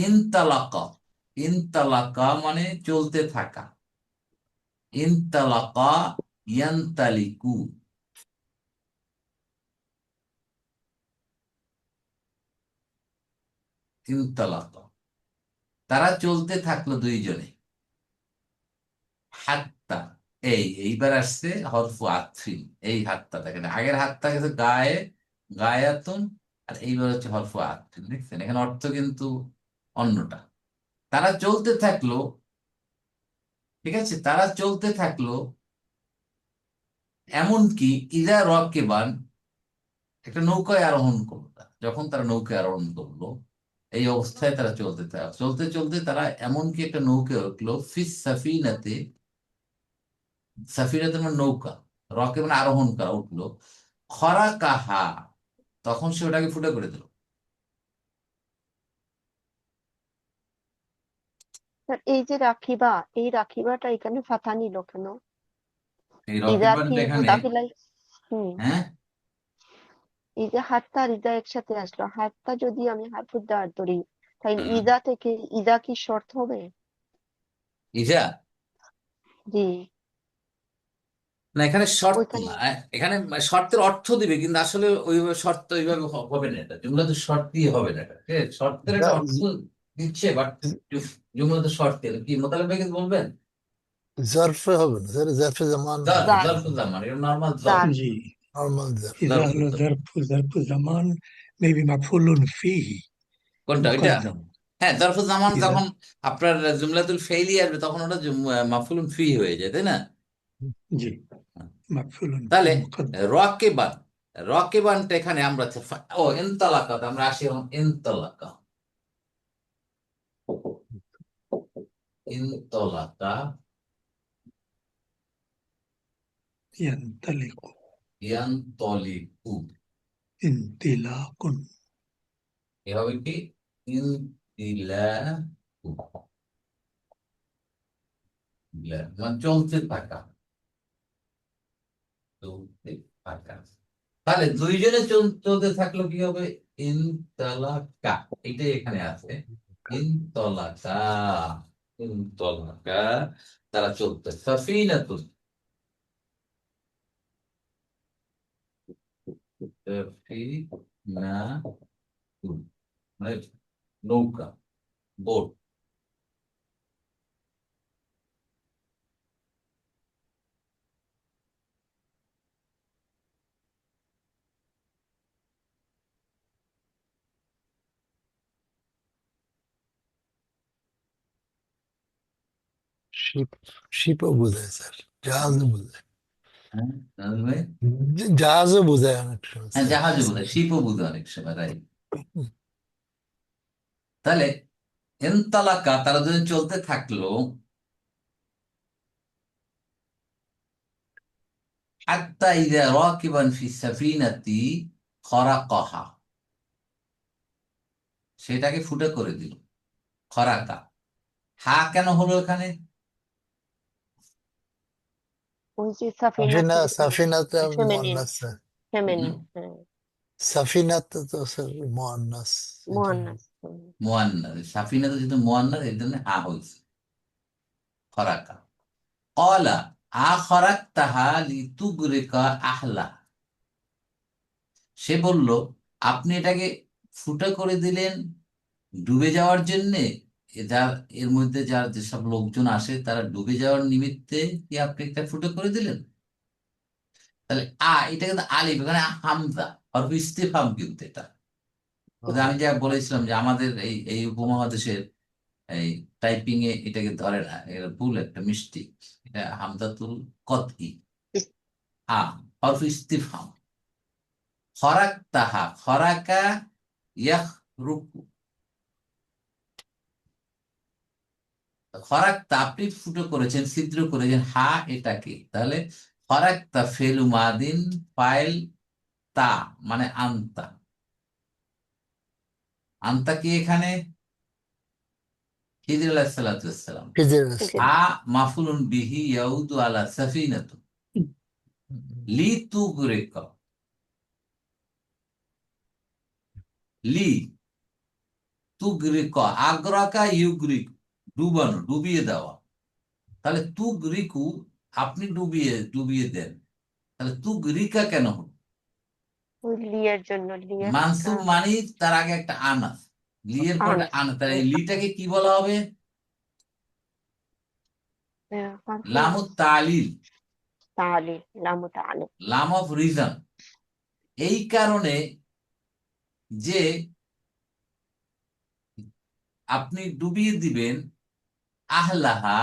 ইনতালাকা, ইনতালাকা মানে চলতে থাকা, ইনতালাকা ইয়ান্তালিকু, ইনতালাকা, তারা চলতে থাকলো দুইজনে, হাত্তা, এইবার আসছে হরফু আতফিন, এই হাতটা দেখেন, আগের হাতটা গেছে গায়ে, গায়াতুন, আর এইবার হচ্ছে হরফু আতফিন, দেখছেন? এখানে অর্থ কিন্তু অন্যটা। তারা চলতে থাকলো, ঠিক আছে, তারা চলতে থাকলো, এমনকি ইদা রকেবান, একটা নৌকায় আরোহণ করলো, যখন তারা নৌকায় আরোহণ করলো, এই অবস্থায় তারা চলতে থাকলো, চলতে চলতে তারা এমনকি একটা নৌকায় উঠলো, ফিস সাফিনাতে, সাফিনাতে মানে নৌকা, রকে মানে আরোহণ করা, উঠলো, খরা কাহা, তখন সে ওটাকে ফুটো করে দিল। স্যার এই যে রাখিবা, এই রাখিবাটা এখানে ফাথা নিল কেন? এই ইদা রকেবান কি এখানে, মুদাফিলাই? হুম। হ্যাঁ, এই যে হাত্তা আর ইদা একসাথে আসলো, হাত্তা যদি আমি হারফুদ দাঁড় ধরি, তাহলে হুম, ইদা থেকে ইদা কি শর্ত হবে? ইজা, জি। না এখানে শর্ত ওইখানে না, এখানে শর্তের অর্থ দিবে, কিন্তু আসলে ওইভাবে শর্ত ওইভাবে হবে না, এটা জুমলা তো শর্ত দিয়ে হবে না, এটা ঠিক আছে? শর্তের একটা অর্থ দিচ্ছে, বাট জুমলা তো শর্ত দিয়ে, কি মোতালেব ভাই কিছু বলবেন? জারফে হবে না স্যার, জারফে জামান জরফ, হবে, জার, জরফুজ্জামান, এটা নর্মাল জরফ, জার। জি, নর্মাল জারফ। إذا হলো জরফুজ্জামান। ظرف زمان maybe مفعول فيه কোনটা ওইটা? مقدم হ্যাঁ, জরফুজ্জামান إذا যখন আপনার জুমলাতুল ফেইলি আসবে, তখন ওটা মাফুলুন ফি হয়ে যায়, তাই না? জি مفعول তাহলে فيه مقدم রকেবান, রকেবানটা এখানে আমরা ও ইনতালাকা, আমরা আসি এখন ইনতালাকা, ইনতালাকা ينطلق ইয়ানতলিকু, انطلاق এভাবে কি? ইনতিলাকু, মানে চলতে থাকা, চলতে থাকা। তাহলে দুইজনে চলতে থাকলো, কি হবে? ইনতালাকা, এটাই এখানে আছে, ইনতলাকা, ইনতলাকা, তারা চলতে, সাফিনাতুন, সাফিনাতুন, মানে নৌকা, বোট। শিপ শিপও বোঝায় স্যার, জাহাজও বোঝায়। হ্যাঁ নাজমুল ভাই? জাহাজও বোঝায় অনেক সময় হ্যাঁ স্যার। জাহাজও বোধ হয়, শিপও বোধ হয় অনেক সময়, রাইট। তাহলে এনতালাকা, তারা যদি চলতে থাকলো, হাত্তা ইযা রাকিবান ফি সাফিনাতি খরাকাহা, সেটাকে ফুটা করে দিল। খরাকা, হা কেন হলো এখানে? ওই যে সাফিনা, সাফিনাতে সাফিনাতে ফেমিনিন, মুয়ান্নাস স্যার। ফেমিনিন, হ্যাঁ, সাফিনাতে তো স্যার মুয়ান্নাস, এই জন্য। মুয়ান্নাস। মুয়ান্নাস, সাফিনাতে যেহেতু মুয়ান্নাস, এই জন্য হা হয়েছে খরাকা। ক্বালা আখরাকতাহা লিতুগরিকা আহলা, সে বলল আপনি এটাকে ফুটা করে দিলেন ডুবে যাওয়ার জন্যে, যার এর মধ্যে যার যেসব লোকজন আসে তারা ডুবে যাওয়ার নিমিত্তে কি আপনি এটা ফুটা করে দিলেন? তাহলে এটা কিন্তু আলিফ, এখানে হামজা হরফ ইস্তিফহাম, কিন্তু এটা ওই যে আমি যা বলেছিলাম যে আমাদের এই এই উপমহাদেশের এই টাইপিং এ এটাকে ধরে না, এটা ভুল, একটা মিস্টেক। এটা হামজাতুল কতই, আ হরফ ইস্তিফহাম। খরাক তাহা, খরাকা ইয়াখরুকু, খরাক্তা আপনি ফুটো করেছেন, ছিদ্র করেছেন, হা এটাকে, তাহলে খরাক্তা ফেলু মাদিন ফাইল তা, মানে আন্তা। আন্তা কি এখানে? খিদির আলাইহিস সালাতু ওয়াস সালাম। খিজির আ মাফুলুন বিহি ইয়াউদু আলা সাফিনাতু লি তুগরিকা, লি তুগরিকা, আগ্রাকা ইউগরিক, ডুবানো, ডুবিয়ে দেওয়া। তাহলে তুগরিকু আপনি ডুবিয়ে ডুবিয়ে দেন, তাহলে তুগরিকা কেন হলো? ওই লিয়ের জন্য, লিয়ের মানসুব মানে তার আগে একটা আন আছে, লিয়ের পর একটা আন, তার এই লিটাকে কি বলা হবে? লামু তালিল, তাহলে লামু তাহলে লাম অফ রিজন। এই কারণে যে আপনি ডুবিয়ে দিবেন আহলাহা,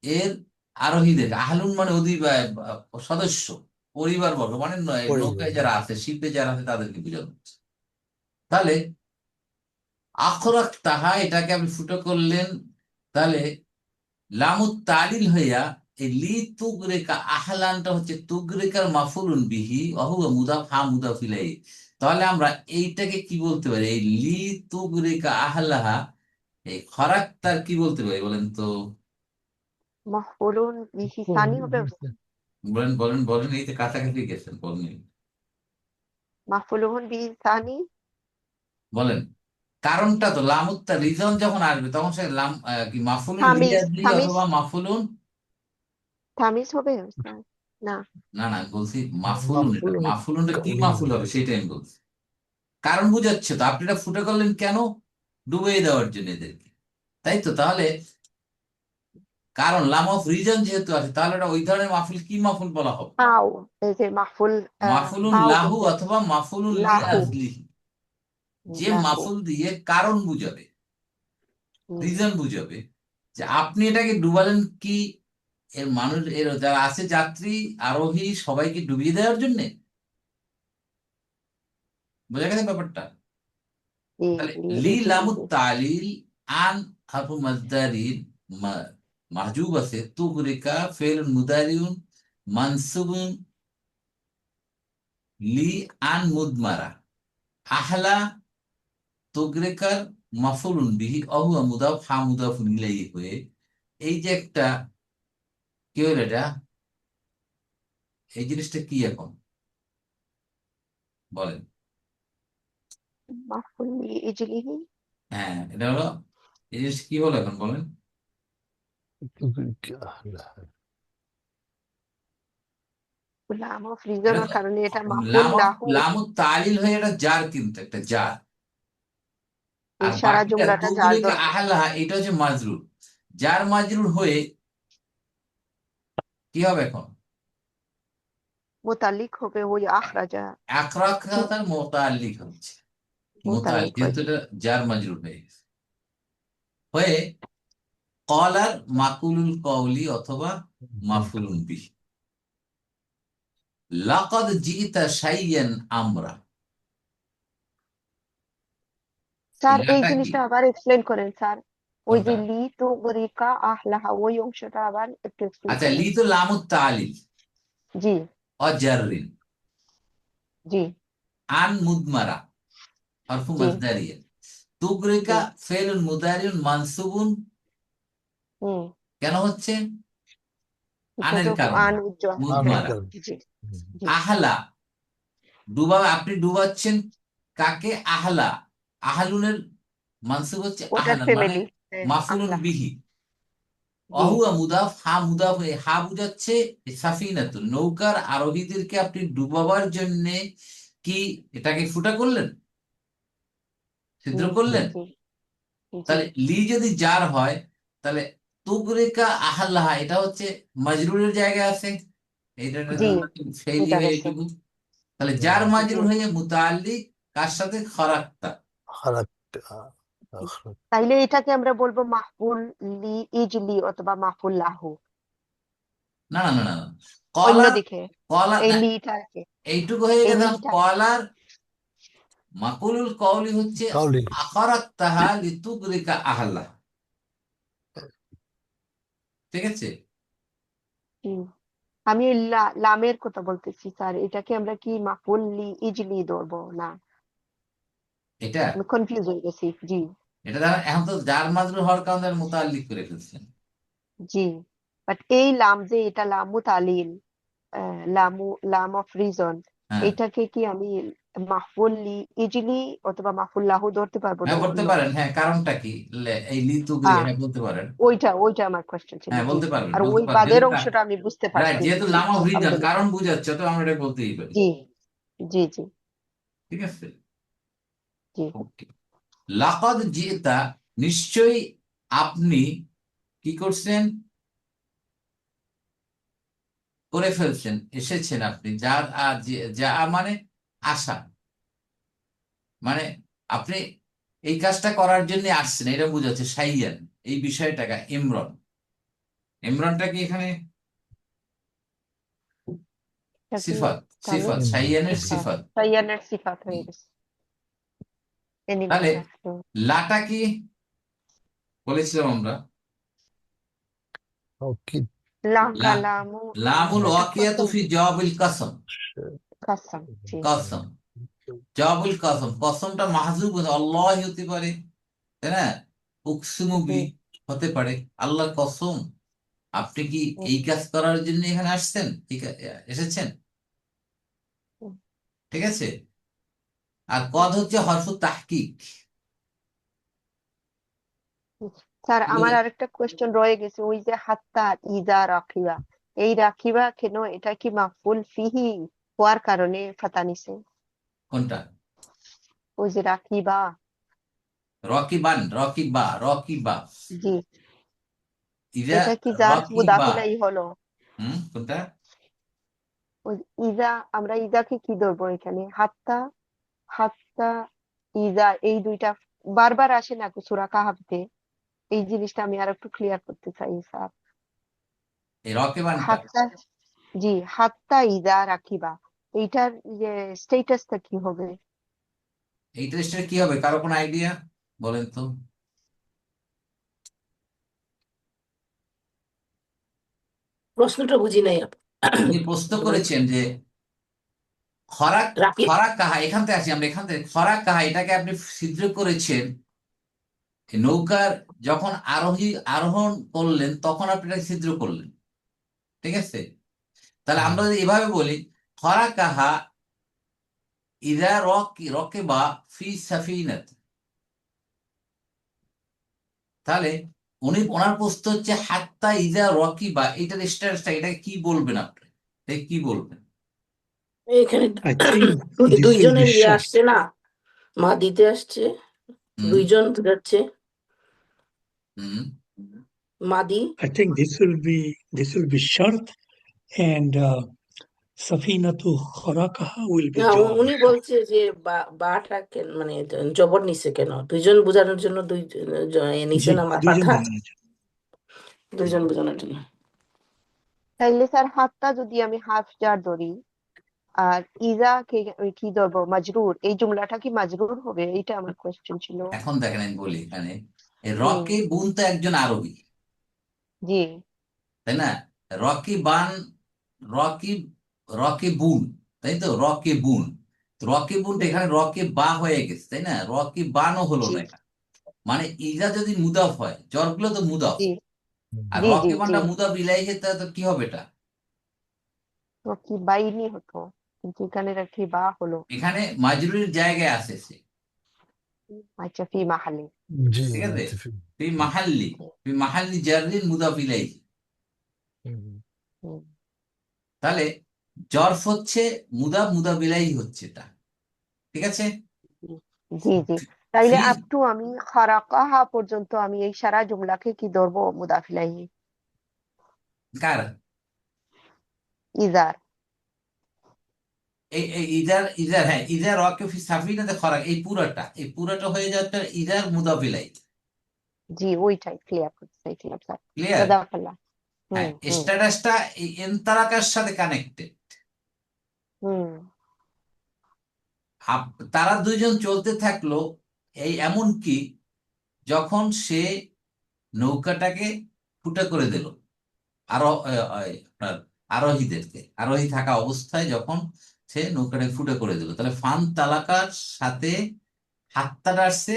এর আরোহীদের। আহলুন মানে সদস্য, পরিবারবর্গ, মানে নৌকায় যারা আছে, শিপে যারা আছে, তাদেরকে বোঝানো হচ্ছে। তাহলে আখরাক তাহা, এটাকে আপনি ফুটো করলেন, তাহলে লামুত তালিল হইয়া এই লি তুগরিকা আহলানটা হচ্ছে তুগরিকার মাফুলুন বিহি অহুয়া মুদাফ, হা মুদাফ ইলাইহি। তাহলে আমরা এইটাকে কি বলতে পারি? এই লি তুগরিকা আহলাহা, এই খরাক্তার কি বলতে পারি বলেন তো? মাহফুলুন বিহি সানি হবে, বলেন বলেন বলেন, এই যে কাছাকাছি গেছেন, বলেন মাহফুলুন বিহি সানি। বলেন। কারণটা তো লামুত্তা, রিজন যখন আসবে তখন সে লাম কি মাফুলুন তামিজ, লিয়াজলি তামিজ, অথবা মাফুলুন, তামিজ হবে স্যার? না, না না আমি বলছি মাফুলুন, এটা মাফুলুনটা কি মাফুল হবে সেটাই আমি বলছি। কারণ বুঝাচ্ছে তো, আপনি এটা ফুটে করলেন কেন? ডুবিয়ে দেওয়ার জন্য এদেরকে, তাই তো? তাহলে কারণ লাম অফ রিজন যেহেতু আছে, তাহলে এটা ওই ধরনের মাফুল, কি মাফুল বলা হবে? আও, এই যে মাহফুল, মাফুলুন আও লাহু বলতে, অথবা মাফুলুন লি লাহু, আজলিহি, যে লাহু, মাফুল দিয়ে কারণ বুঝাবে, রিজন বুঝাবে, যে আপনি এটাকে ডুবালেন কি এর মানুষ, এর যারা আছে যাত্রী আরোহী সবাইকে ডুবিয়ে দেওয়ার জন্য। বোঝা গেছে ব্যাপারটা? তাহলে লি লামু তালিল আন হারফু মাজদারিন মাহজুব আছে, তুগরিকা ফেল মুদারিউন মানসুবুন লি আন মুদমারা, আহলা তুগরিকার মাফুলুন বিহি অহুয়া মুদাফ, হা মুদাফুন ইলাইহি হয়ে এই যে একটা কি হলো এটা, এই জিনিসটা কি এখন বলেন? মাহফুল ইজলিহি, হ্যাঁ এটা হলো, এই জিনিস কি হলো এখন বলেন? লাম অফ এটা রিজনের তো কারণে এটা মাহফুল লাম লাহু, লামু তালিল হয়ে এটা জার, কিন্তু একটা জার। এই আর সারা বাকিটা জুমলাটা যার তুগরিকা আহলাহা, এটা হচ্ছে মাজরুর। জার মাজরুর হয়ে কি হবে এখন? মোতালিক হবে ওই আখরাজা, আকরাকাতার মুতাআল্লিক হচ্ছে, মোতালিক যেহেতু হয়েছে। এটা জার মাজরুর হয়ে গেছে, হয়ে কলার মাকুলুল কওলি অথবা মাফুলুন বিহি। লাকাদ জিইতা শাইয়ান আমরা, স্যার এই এলাটা কি? জিনিসটা আবার এক্সপ্লেন করেন স্যার, ওই যে কোনটা? লি তো গরিকা আহলাহা ওই অংশটা আবার একটু এক্সপ্লেন আচ্ছা, করেন। লি তো লামুত তালিল জি অজাররিন, জি আন মুদমারা হরফু জি মাজদারিয়া, জি তুগরিকা ফেলুন মুদারিউন মানসুবুন, হুম কেন হচ্ছে? এটা আনের তো কারণে, আন উজ্জ্বল, আনের হ্যাঁ মুদমারা। কারণে। জি জি আহলা, আপনি ডুবাচ্ছেন কাকে? আহলা, আহলুনের মানসুব হচ্ছে ওটার আহলান, মানে ফ্যামিলি, মাফুলুন আহলাহা। বিহি। জি অহুয়া মুদাফ, হা মুদাফ, হা বুঝাচ্ছে সাফিনাতুন, নৌকার আরোহীদেরকে আপনি ডুবাবার জন্য কি এটাকে ফুটা করলেন, ছিদ্র হুম করলেন? জি জি তাহলে লি যদি জার হয়, তাহলে তুগরিকা আহলাহা এটা হচ্ছে মাজরুরের জায়গায় আছে, এটা জি ফেলি বুঝা হয়ে গেছে। এইটুকু। তাহলে জার হুম, জি মাজরুর হয়ে মুতাআল্লিক কার সাথে? খরাক্তা। খারাপটা তাইলে এটাকে আমরা বলবো মাহফুল লি ইজলি অথবা মাহফুল লাহু, না না না না না। কলার, অন্যদিকে কলার এই না, লিটাকে, এইটুকু হয়ে এই গেল। লিটা। কলার মাকুলুল কওলি হচ্ছে কাউলি। আখরাক্তাহা লিতুগরিকা আহলা, ঠিক আছে? হুম, আমি এই লামের কথা বলতেছি স্যার, এটাকে আমরা কি মাহফুল লি ইজলি ধরবো না? এটা আমি কনফিউজ হয়ে গেছি। জি এটা দ্বারা এখন তো জার মাজরুর হওয়ার কারণে মুতাআল্লিক করে ফেলছেন। জি, বাট এই লাম যে এটা লামু তালিল, লাম অফ রিজন, হ্যাঁ, এটাকে কি আমি মাহফুল লি ইজলি অথবা মাহফুল লাহু ধরতে পারবো না হ্যাঁ বলতে অন্য? পারেন, হ্যাঁ, কারণটা কি? এই লিতুগরি, হ্যাঁ, হ্যাঁ বলতে পারেন, ওইটা আমার কোয়েশ্চেন ছিল। হ্যাঁ জি, বলতে পারবেন, আর বলতে ওই পারবেন বাদের যেহেতু অংশটা আমি বুঝতে রাইট, পারছি। যেহেতু জি লাম অফ রিজন আলহামদুলিল্লাহ। কারণ বুঝাচ্ছে, তো আমরা এটা বলতেই পারি, জি জি জি ঠিক আছে? জি ওকে। লাকাদ জিতা, নিশ্চয়ই আপনি কি করছেন? করে ফেলছেন, এসেছেন আপনি। যার আর যা মানে আশা, মানে আপনি এই কাজটা করার জন্য আসছেন, এটা বোঝাচ্ছে সাইয়ান, এই বিষয়টাকে। ইমরান, ইমরানটা কি এখানে এটা কি সিফাত? তাহলে? সিফাত, ইমরান। সাইয়ানের সিফাত, সিফাত। সাইয়ানের সিফাত হয়ে গেছে। তাহলে এনিমেশন। লাটা কি বলেছিলাম আমরা? ওকে। লাঙ্কা লা- লামু, লামুল এটা ওয়াকিয়াতু কসম। ফি জওয়াবিল কসম। কসম। জি কসম, জওয়াবুল কসম, কসমটা মাহজুব আল্লাহ হতে পারে, তাই না? উকসিমু জি বি হতে পারে, আল্লাহর কসম। আপনি কি হুম, এই কাজ করার জন্য এখানে আসছেন, ঠিক এসেছেন, হুম, ঠিক আছে? আর হুম, কদ হচ্ছে হরফু তাহকিক। হুম। স্যার কি আমার বলে? আরেকটা কোয়েশ্চেন রয়ে গেছে, ওই যে হাত্তা ইজা রাখিবা, এই রাখিবা কেন এটা কি মাফুল ফিহি হওয়ার কারণে ফাতা নিছে? কোনটা? ওই যে রাখিবা। রকিবান, রকিবা, রকিবা, জি, ইরা, এটা কি জারফ রকিবা। মুদাফিলাই হলো? কোনটা? ওই ইজা, আমরা ইজাকে কি ধরবো এখানে? হাত্তা, হাত্তা ইজা, এই দুইটা বারবার আসে না সূরা কাহাফতে? এই জিনিসটা আমি আর একটু ক্লিয়ার করতে চাই স্যার। এই রকিবানটা, হাত্তা, জি হাত্তা ইজা রাখিবা, এইটার যে স্টেটাসটা কি হবে? এই টেস্টের কি হবে? কারো কোনো আইডিয়া বলেন তো? প্রশ্নটা বুঝি নাই উনি প্রশ্ন করেছেন যে খরাক, রাকিব। খরাক কাহা, এখান থেকে আসি আমরা, এখান থেকে খরাক কাহা, এটাকে আপনি ছিদ্র করেছেন নৌকার যখন আরোহণ করলেন, তখন আপনি এটাকে ছিদ্র করলেন, ঠিক আছে? তাহলে আমরা যদি এভাবে বলি, খরাক কাহা ইদা রকেবা ফি সাফিনাত, তাহলে ওনার প্রশ্ন হচ্ছে হাত্তা ইদা রকিবা, এটার স্ট্যাটাসটা, এটাকে কি বলবেন আপনি? এটাকে কি বলবেন? এখানে I think this will be দুইজনের ইয়ে short. আসছে না, মা দিতে আসছে, হুম দুইজন যাচ্ছে হুম মাদি। I think this will be short, and Safinatu Kharakaha will be না jawab উনি shart. বলছে যে বাটা কেন, মানে জবর নিছে কেন? দুইজন বোঝানোর জন্য দুই নিছে জি না আমার দুইজন পাঠা। বোঝানোর জন্য। দুইজন বোঝানোর জন্য। তাইলে স্যার হাতটা যদি আমি হাফ জার ধরি আর ইজা কে কি ধরবো, মাজরুর, এই জুমলাটা কি মাজরুর হবে? এইটা আমার কোয়েশ্চেন ছিল। এখন দেখেন আমি বলি এখানে এই হুম। রকি বুন তো একজন আরবি, জি তাই না? রকি বান, রকি, রকি বুন, তাই তো? রকি বুন, তো রকি বুনটা হুম, এখানে রকি বা হয়ে গেছে, তাই না? রকি বানও হলো জি না এটা। মানে ইজা যদি মুদাফ হয়, জ্বরগুলো তো মুদাফ, জি আর জি জি রকি জি বানটা মুদাফ ইলাইহি, তা তো কি হবে এটা? তো কি বাইনি হতো, কিন্তু এখানে রাখি বা হলো। এখানে মাজরুরের জায়গায় আসে সে, আচ্ছা, ফি মাহালে। জি ঠিক আছে? মুত্তাফিক। ফি মাহাল্লি, ফি মাহাল্লি জাররিন মুদাফ ইলাইহি। হুম। হুম, তাহলে জরফ হচ্ছে মুদাফ, মুদাফ ইলাইহি হচ্ছে এটা, ঠিক আছে? জি জি জি। তাইলে ফি আপ টু আমি খারাকাহা পর্যন্ত আমি এই সারা জুমলাকে কি ধরবো? মুদাফিলাহি, কার? ইজার। এই ইজার, ইজার, হ্যাঁ, ইজার ওয়াকে ফি সাফিনাতে খরাক, এই পুরাটা হয়ে যাচ্ছে ইজার মুদাফ ইলাইহি। জি, ওইটাই ক্লিয়ার করতে চাইছিলাম স্যার। ক্লিয়ার? জাযাকাল্লাহ। হ্যাঁ, হুম হুম স্ট্যাটাসটা এই এনতারাকার সাথে কানেক্টেড। হুম। তারা দুইজন চলতে থাকলো, এই এমনকি যখন সে নৌকাটাকে ফুটা করে দিল, আরো আপনার আরোহীদেরকে, আরোহী থাকা অবস্থায় যখন সে নৌকাটাকে ফুটা করে দিল, তাহলে ফান তালাকার সাথে হাতটা আসছে,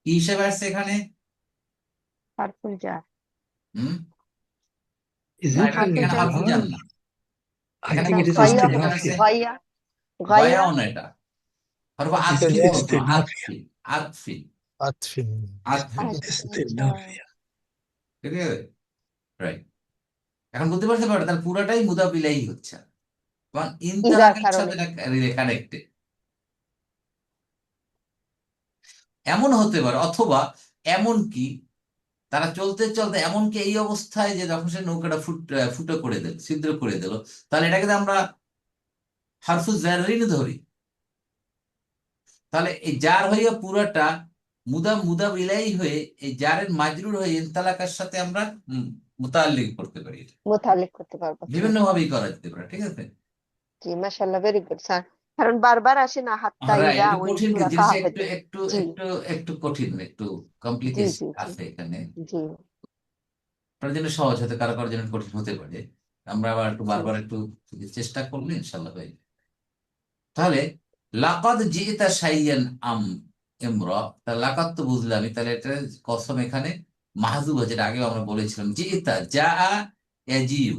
কি হিসেবে আসছে এখানে? হারফুল জার। হুম, Is না, it এটা হারফুল এখানে জার হারফুল কি? জান jar? না, I এখানে think it is গায়া, এখানে আছে istinafia. গায়া, গায়া। গয়াও না, এটা হরফ ঠিক আতফি, আছে বলতো Istinafia. আতফি, আতফি, আতফিন। আতফি, আচ্ছা, Istinafia. ঠিক আছে? রাইট। এখন বুঝতে পারতে পারো তাহলে পুরাটাই মুদাফ ইলাইহি হচ্ছে, এবং ইজার ইনতালাকার কারণে। সাথে কানেক্টেড। এমন হতে পারে, অথবা এমন কি তারা চলতে চলতে এমনকি এই অবস্থায় যে যখন সে নৌকাটা ফুটো করে দিল, ছিদ্র করে দিল, তাহলে এটাকে তো আমরা হারফু জাররিন ধরি। তাহলে এই জার হইয়া পুরাটা মুদাফ, মুদাফ ইলাইহি হয়ে এই জারের মাজরুর হয়ে ইনতালাকার সাথে আমরা মুতাআল্লিক করতে পারি। মোতালেক করতে পারবো, স্যার। বিভিন্ন ভাবেই করা যেতে পারে, ঠিক আছে? জি, মাশাআল্লাহ, ভেরি গুড স্যার। কারণ বারবার আসে না হাত্তা হ্যাঁ, ইজা একটু ওই কঠিন, সুরা জিনিসটা একটু কাহাফেতে। একটু জি একটু একটু কঠিন, একটু জি কমপ্লিকেশন জি জি আছে এখানে। জি আপনার জন্য সহজ হতে, কারো কারোর জন্য কঠিন হতে পারে। আমরা আবার একটু জি। বারবার একটু চেষ্টা করলে ইনশাল্লাহ হয়ে যাবে। তাহলে লাকাদ জিইতা শাইয়ান আম ইমরা, তা লাকাদ তো বুঝলামই, তাহলে এটা কসম এখানে মাহজুব আছে, যেটা আগেও আমরা বলেছিলাম। জিইতা যা ইয়াজিউ,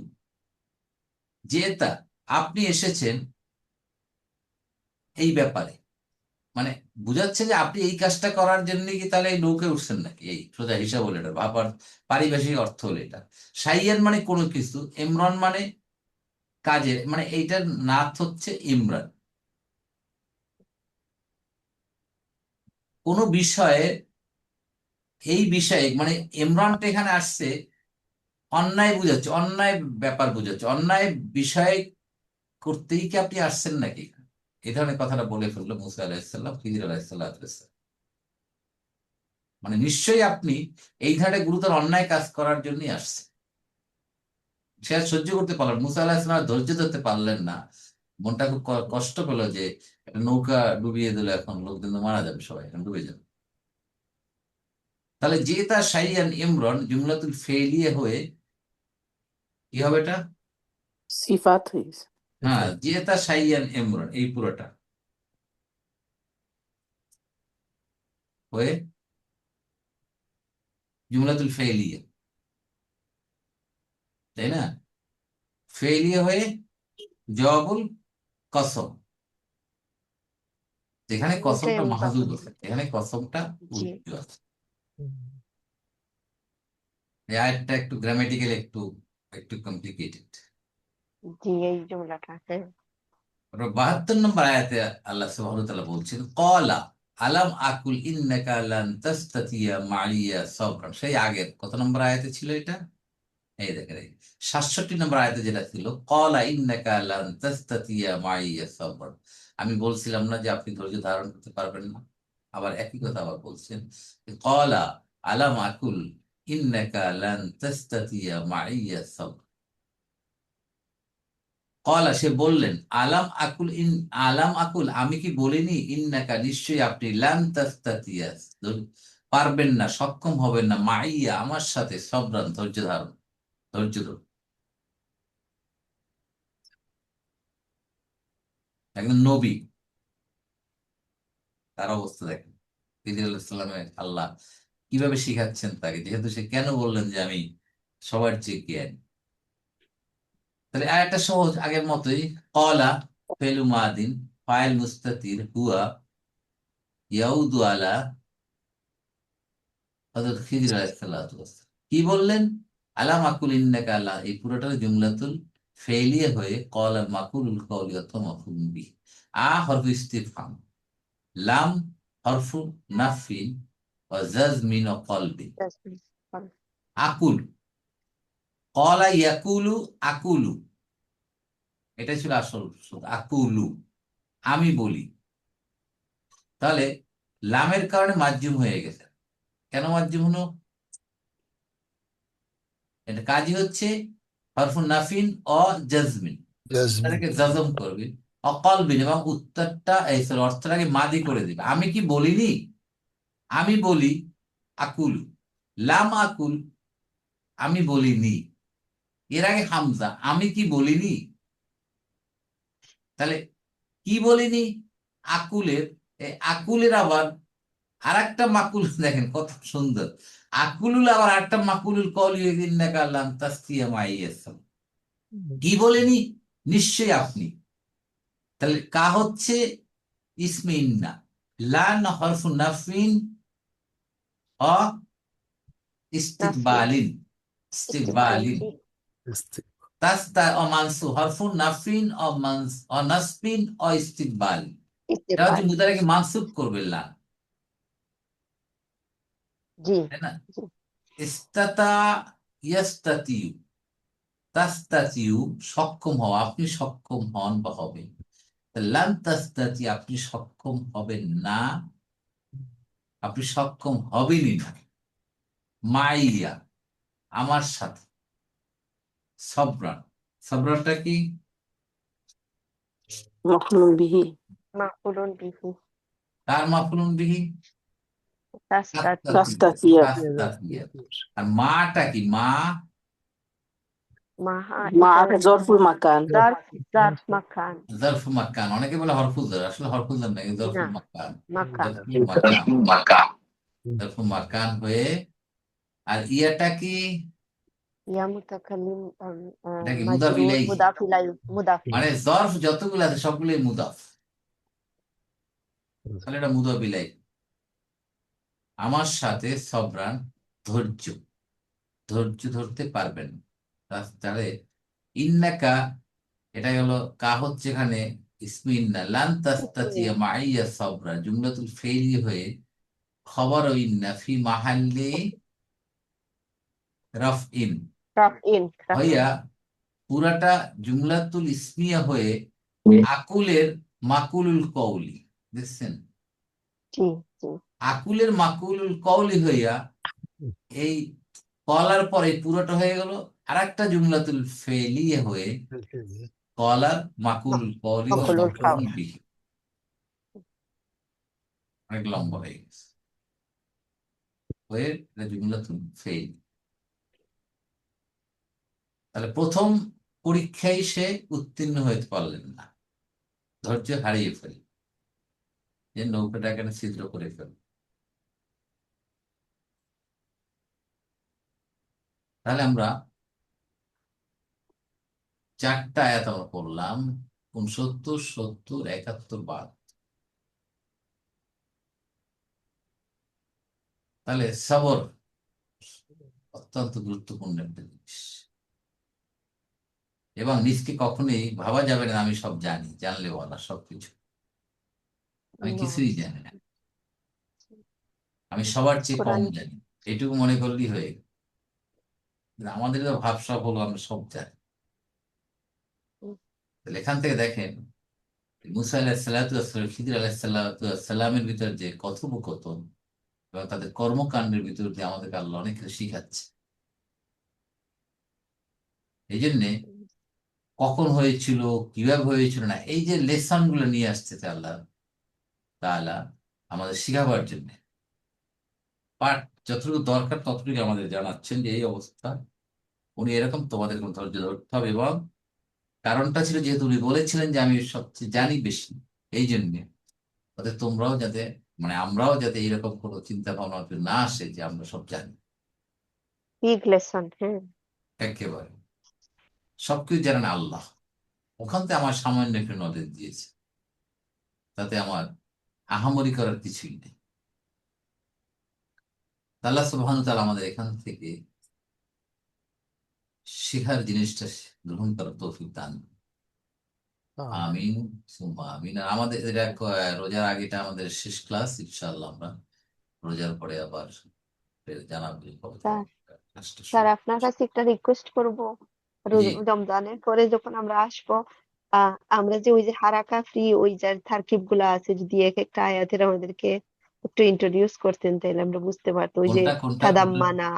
জিইতা আপনি এসেছেন এই ব্যাপারে, মানে বুঝাচ্ছে যে আপনি এই কাজটা করার জন্য কি তাহলে এই নৌকে উঠছেন নাকি, এই সোজা হিসাব হলো এটা, ভাবার পারিভাষিক অর্থ হলো এটা। শাইয়ান মানে কোনো কিছু, ইমরান মানে কাজের, মানে এইটার নাথ হচ্ছে ইমরান। কোনো বিষয়ে, এই বিষয়ে মানে ইমরানটা এখানে আসছে অন্যায় বুঝাচ্ছে, অন্যায় ব্যাপার বুঝাচ্ছে, অন্যায় বিষয় করতেই কি আপনি আসছেন নাকি, এই ধরনের কথাটা বলে ফেললো মুসা আলাহিসাল্লাম খিজির আলাহিসাল্লাম। মানে নিশ্চয়ই আপনি এই ধরনের গুরুতর অন্যায় কাজ করার জন্যই আসছেন। সে আর সহ্য করতে পারলেন, মুসা আলাহিসাল্লাম আর ধৈর্য ধরতে পারলেন না, মনটা খুব কষ্ট পেলো যে একটা নৌকা ডুবিয়ে দিল, এখন লোকজন তো মারা যাবে, সবাই এখন ডুবে যাবে। তাহলে যে তার শাইয়ান ইমরান জুমলাতুল ফেলিয়ে হয়ে কি হবে এটা? সিফাত হয়েছে। হ্যাঁ, যে তার শাইয়ান ইমরান, এই পুরোটা হয়ে জুমলাতুল ফেলিয়ে, তাই না? ফেলিয়ে হয়ে জবাবুল কসম, যেখানে ওইটাই কসমটা আমি মাহজুব ভাবতেছি। আছে, এখানে কসমটা জি উর্দু আছে। এই আয়াতটা একটু গ্রামেটিক্যাল, একটু একটু কমপ্লিকেটেড। জি, এই জুমলাটা, হ্যাঁ। 72 নম্বর আয়াতে আল্লাহ সুবহানাহু ওয়া তাআলা বলছেন ক্বালা আলাম আকুল ইন্নাকা লান তাসতাতিয়া মাইয়া সাবরান। সেই আগের কত নম্বর আয়াতে ছিল এটা? এই দেখেন, এই 67 নম্বর আয়াতে যেটা ছিল ক্বালা ইন্নাকা লান তাসতাতিয়া মাইয়া সাবরান। আমি বলছিলাম না যে আপনি ধৈর্য ধারণ করতে পারবেন না, আবার একই কথা আবার বলছেন ক্বালা আলাম আকুল ইন্নাকা লান তাস্তাতিয়া মাইয়া সাবর। কলা সে বললেন, আলাম আকুল আমি কি বলিনি, ইন্নাকা নিশ্চয়ই আপনি, লান তাস্তাতিয়া পারবেন না, সক্ষম হবেন না, মাইয়া আমার সাথে, সবরান ধৈর্য ধারণ, ধৈর্য ধরুন। একজন নবী, তার অবস্থা দেখেন, খিজির আলাইহিস সালামের আল্লাহ কিভাবে শিখাচ্ছেন তাকে, যেহেতু সে কেন বললেন যে আমি সবার চেয়ে জ্ঞানী। তাহলে আর একটা সহজ আগের মতোই, কলা ফেলু মাদিন, ফাইল মুস্তাতির, হুয়া ইয়াউদু আলা হযরত খিজির আলাইহিস সালাতু ওয়াস সালাম। কি বললেন? আলাম আকুল ইন্নাকা আলা, এই পুরোটা জুমলাতুল ফেলিয়ে হয়ে কলা মাকুলুল কওলি অথবা মাফউলুন বিহি। হরফ ইস্তিফহাম, লাম হরফু নাফিন ও জাজমিন ও কলবিন। আকুল, কলা ইয়াকুলু, আকুলু, এটা ছিল আসল সূত্র, আকুলু আমি বলি। তাহলে লামের কারণে মাজজুম হয়ে গেছে। কেন মাজজুম হলো? এটা কাজই হচ্ছে হরফুন নাফিন ও জাজমিন, জাজমিন। এটাকে জাজম করবে, অকলবিন, এবং উত্তরটা এই sorry, অর্থটাকে মাদি করে দিবে। আমি কি বলিনি, আমি বলি, আকুল, লাম আকুল আমি বলিনি, এর আগে হামজা, আমি কি বলিনি। তাহলে কি বলিনি, আকুলের, এই আকুলের আবার আর একটা মাকুল দেখেন কত সুন্দর, আকুলুল আবার একটা মাকুলুল কওলি ইন্নাকা লান তাসতিয়া মাইয়া সাবর। কি বলেনি, নিশ্চয়ই আপনি। তাহলে কা হচ্ছে ইসমে ইন্না, লান হরফু নাফিন অ ইস্তিকবালিন, ইস্তিকবালিন, তাস্তা ও মানসু হরফু নাফিন ও ও নাসবিন ও ইস্তিকবালিন। এটা হচ্ছে মুদারাকে মানসুব করবে লান, জি তাই না? জি ইস্তাতা ইয়াস্তাতিউ, তাস্তাতিউ সক্ষম হওয়া, আপনি সক্ষম হন বা হবেন। লান তাস্তাতি আপনি সক্ষম হবেন না, আপনি সক্ষম হবেনই না, মাইয়া আমার সাথে, সবরান, সবরানটা কি? মাফউলুন বিহি। মাকুলুন বিহি কার মাফুলুন বিহি? তাস্তাতি তাস্তাতিয়া। তাস্তাতিয়া। আর মাটা কি? মা মাহা মা এটা জরফুল মাকান। জার্ফ মাকান জরফু মাক্কান, অনেকে বলে হরফুল জার, আসলে হরফুল জার নাকি, না জরফুল মাক্কান, মাকান জরফুল মাক্কান, জরফু মাক্কান হয়ে। আর ইয়াটা কি? ইয়া মুতাকাল্লিম এটা কি মুদাফ মাজরুর ইলাইহি, মুদাফ ইলাইহি মুদাফ মানে ইলাইহি জরফ যতগুলো আছে সবগুলোই মুদাফ, তাহলে এটা মুদাফ ইলাইহি। আমার সাথে সবরান, ধৈর্য, ধৈর্য ধরতে পারবেন। তাহলে ইন্নাকা, এটা হলো কা হচ্ছে এখানে ইসমে ইন্না, লান তাস্তাতিয়া মাইয়া সবরা, জুমলাতুল ফেইলি হয়ে খবর ও ইন্না ফি মাহাল্লি রাফইন রাফইন হইয়া পুরাটা জুমলাতুল ইসমিয়া হয়ে আকুলের মাকুলুল কওলি, দেখছেন? জি জি আকুলের মাকুলুল কওলি হইয়া এই কলার পরে পুরোটা হয়ে গেল আর একটা জুমলাতুল ফেলিয়ে হয়ে কলার মাকুলুল কওলি ও মাকুলুল মাফউল কাউল বিহি। অনেক লম্বা হয়ে গেছে, হয়ে এটা জুমলাতুল ফেল। তাহলে প্রথম পরীক্ষায় সে উত্তীর্ণ হতে পারলেন না, ধৈর্য হারিয়ে ফেল, যে নৌকাটাকে ছিদ্র করে ফেল। তাহলে আমরা 4টা আয়াত আমরা পড়লাম, 69, 70, 71, 72। তাহলে সবর অত্যন্ত গুরুত্বপূর্ণ একটা জিনিস, এবং নিজকে কখনোই ভাবা যাবে না আমি সব জানি, জানলে বলা সবকিছু, আমি কিছুই জানি না, আমি সবার চেয়ে কম কোরআন জানি, এটুকু মনে করলেই হয়ে গেল। কিন্তু আমাদের তো ভাবসাব হলো আমরা সব জানি। তাহলে এখান থেকে দেখেন মুসা আলাহিসাল্লাম খিদির আলাহিসাল্লামের ভিতর যে কথোপকথন, এবং তাদের কর্মকাণ্ডের ভিতর দিয়ে আমাদেরকে আল্লাহ অনেক কিছু শিখাচ্ছে। এই জন্যে কখন হয়েছিল, কিভাবে হয়েছিল না, এই যে লেসন গুলো নিয়ে আসতেছে আল্লাহ তাআলা আমাদের শিখাবার জন্য, পাঠ যতটুকু দরকার ততটুকু আমাদের জানাচ্ছেন যে এই অবস্থা, উনি এরকম, তোমাদের কোন ধৈর্য ধরতে হবে। এবং কারণটা ছিল যেহেতু উনি বলেছিলেন যে আমি সবচেয়ে জানি বেশি, এই জন্য তাতে তোমরাও যাতে, মানে আমরাও যাতে এইরকম কোনো চিন্তা ভাবনা না আসে যে আমরা সব জানি। Big lesson. হ্যাঁ, একেবারে সবকিছু জানেন আল্লাহ, ওখান থেকে আমার সামান্য একটু নলেজ দিয়েছে, তাতে আমার আহামরি করার কিছুই নেই। আল্লাহ সুবহানাহু ওয়া তাআলা আমাদের এখান থেকে শেখার জিনিসটা গ্রহণ করার তৌফিক দান করুন। আমিন। আমিন সুম্মা আমিন। আর আমাদের এটা রোজার আগেটা আমাদের শেষ ক্লাস, ইনশাআল্লাহ আমরা রোজার পরে আবার জানাবো যে কবে থেকে স্যার ক্লাসটা স্যার শুরু। আপনার কাছে একটা রিকোয়েস্ট করব, জি, রমজানের পরে যখন আমরা আসবো, আমরা যে ওই যে হারাকা ফ্রি ওই যে তারকিব গুলা আছে, যদি এক একটা আয়াতের আমাদেরকে একটু ইন্ট্রোডিউস করতেন তাহলে আমরা বুঝতে পারতো। ওই যে কোনটা কোনটা কোনটা? তাদাম্মানা,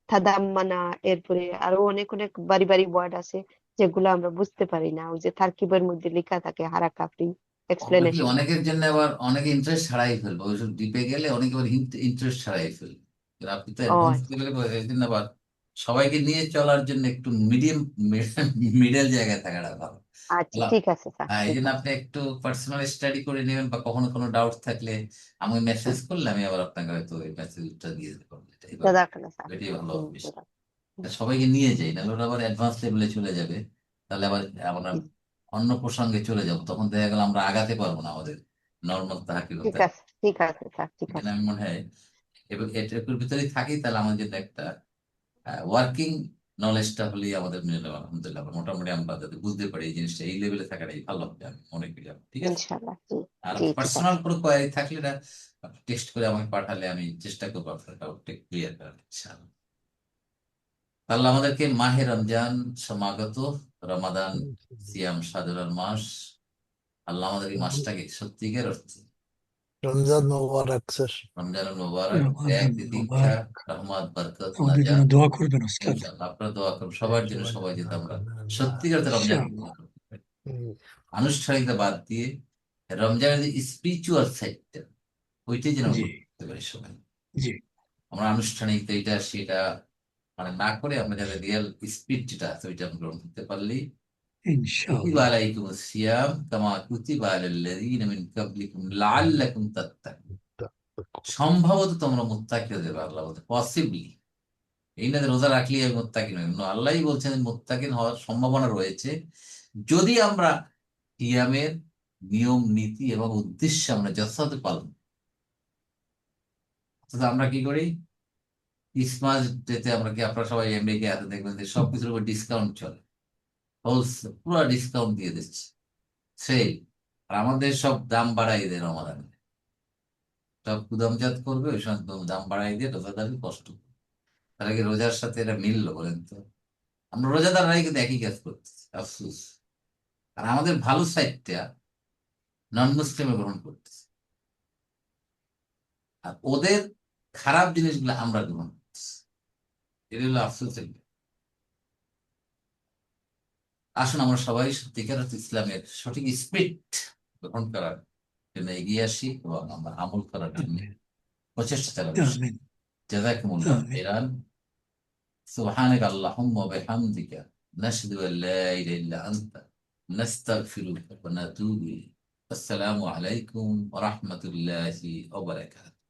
তাদাম্মানা, এরপরে আরো অনেক অনেক বাড়ি বাড়ি ওয়ার্ড আছে যেগুলো আমরা বুঝতে পারি না, ওই যে তারকিবের মধ্যে লেখা থাকে হারাকা ফ্রি ওটা কি এক্সপ্লেনেশন। অনেকের জন্য আবার অনেকে ইন্টারেস্ট হারাই ফেলবে, ওইসব ডিপে গেলে অনেকে আবার ইন্টারেস্ট হারাই ফেলবে। এবার আপনি তো ও অ্যাডভান্স আচ্ছা, লেভেলে, এই জন্য আবার সবাইকে নিয়ে চলার জন্য একটু মিডিয়াম মিডল জায়গায় থাকাটা ভালো। আচ্ছা আল্লাহ, ঠিক আছে স্যার, এই ঠিক জন্য আছে। আপনি একটু পার্সোনাল স্টাডি করে নেবেন, বা কখনো কোনো ডাউট থাকলে আমি মেসেজ করলে আমি আবার আপনাকে হয়তো এই মেসেজটা দিয়ে দিতে পারবো। এটাই ভালো, জাজাকাল্লাহ স্যার। এটাই ভালো হবে বেশি। জাজাক। হুম, সবাইকে নিয়ে যাই, নাহলে ওরা আবার অ্যাডভান্স লেভেলে চলে যাবে, তাহলে আবার আমরা হুম, অন্য প্রসঙ্গে চলে যাব, তখন দেখা গেল আমরা আগাতে পারবো না আমাদের নর্মাল ঠিক তাহাকিগতে। আছে, ঠিক আছে স্যার, ঠিক এখানে আছে। আমি মনে হয় এবং এটার ভিতরেই থাকি, তাহলে আমাদের জন্য একটা ওয়ার্কিং নলেজটা হলেই আমাদের মিলে যাবে। আলহামদুলিল্লাহ, আমরা মোটামুটি আমরা যাতে বুঝতে পারি এই জিনিসটা এই লেভেলে থাকাটাই ভালো হবে, আমি মনে করি। ঠিক আছে। ইনশাল্লাহ, জি। আর জি ঠিক পার্সোনাল আছে। কোনো কোয়ারি থাকলে না, টেক্সট করে আমাকে পাঠালে আমি চেষ্টা করবো আপনার ডাউটটা ক্লিয়ার করার, ইনশাআল্লাহ। আল্লাহ আমাদেরকে মাহে রমজান সমাগত, রমাদান সিয়াম সাধনার মাস, আল্লাহ আমাদের এই মাসটাকে সত্যিকার অর্থে রমজান মোবারক স্যার। রমজানুল মুবারক, রমাদান দীক্ষা, মুবারক। রহমত, বরকত, আমাদের জন্য নাজাত, দোয়া করবেন ওস্তাদ। ইনশাআল্লাহ আপনারা দোয়া করুন সবার জন্য, সবাই সবাই যাতে দোয়া আমরা করবেন আল্লাহ। সত্যিকার অর্থে রমজান ইনশাআল্লাহ। গ্রহণ করতে পারি। হুম, আনুষ্ঠানিকতা বাদ দিয়ে রমজানের যে স্পিরিচুয়াল সাইডটা, ওইটাই যেন জি, আমরা করতে পারি সবাই। জি, আমরা আনুষ্ঠানিকতা এটা সেটা মানে না করে আমরা যাতে রিয়েল স্পিরিট যেটা আছে ওইটা আমরা গ্রহণ করতে পারলেই, কুতিবা ইনশাআল্লাহ। আলাইকুমুস সিয়াম কামা কুতিবা আলাল্লাযীনা মিন কাবলিকুম লাআল্লাকুম তাত্তাকুন। সম্ভবত তোমরা মুত্তাকি হতে পারবে, আল্লাহ বলতে পসিবলি, এই না যে রোজা রাখলেই আমি মুত্তাকি নই, আল্লাহই বলছেন মুত্তাকিন হওয়ার সম্ভাবনা রয়েছে যদি আমরা সিয়ামের নিয়ম নীতি এবং উদ্দেশ্য আমরা যথাযথ পালন করি। অর্থাৎ আমরা কি করি, ক্রিসমাস ডেতে আমরা কি, আপনারা সবাই আমেরিকায় আছে দেখবেন যে সবকিছুর উপর ডিসকাউন্ট চলে, হোলসেল পুরো ডিসকাউন্ট দিয়ে দিচ্ছে, সেই আর আমাদের সব দাম বাড়াই দেয় রমাদানে, সব গুদামজাত করবে ওই সময় দাম বাড়াই দিয়ে রোজাদারি কষ্ট করবে। তাহলে কি রোজার সাথে এটা মিললো বলেন তো? আমরা রোজাদাররাই কিন্তু একই কাজ করতেছি, আফসোস। আর আমাদের ভালো সাইডটা নন মুসলিমে গ্রহণ করতেছে, আর ওদের খারাপ জিনিসগুলো আমরা গ্রহণ করতেছি, এটা হলো আফসোসের বিষয়। আসুন আমরা সবাই সত্যিকার অর্থে ইসলামের সঠিক স্পিরিট গ্রহণ করার জন্য এগিয়ে আসি এবং আমরা আমল করার জন্য আমিন, প্রচেষ্টা চালাবো। আমিন, জাযাকুমুল্লাহ আমিন। খাইরান। সুবহানাকা আল্লাহুম্মা ওয়া বিহামদিকা নাশহাদু আল লা ইলাহা ইল্লা আনতা নাস্তাগফিরুকা ওয়া নাতুবু ইলাইক। আসসালামু আলাইকুম ওয়া রাহমাতুল্লাহি ওয়া বারাকাতুহু।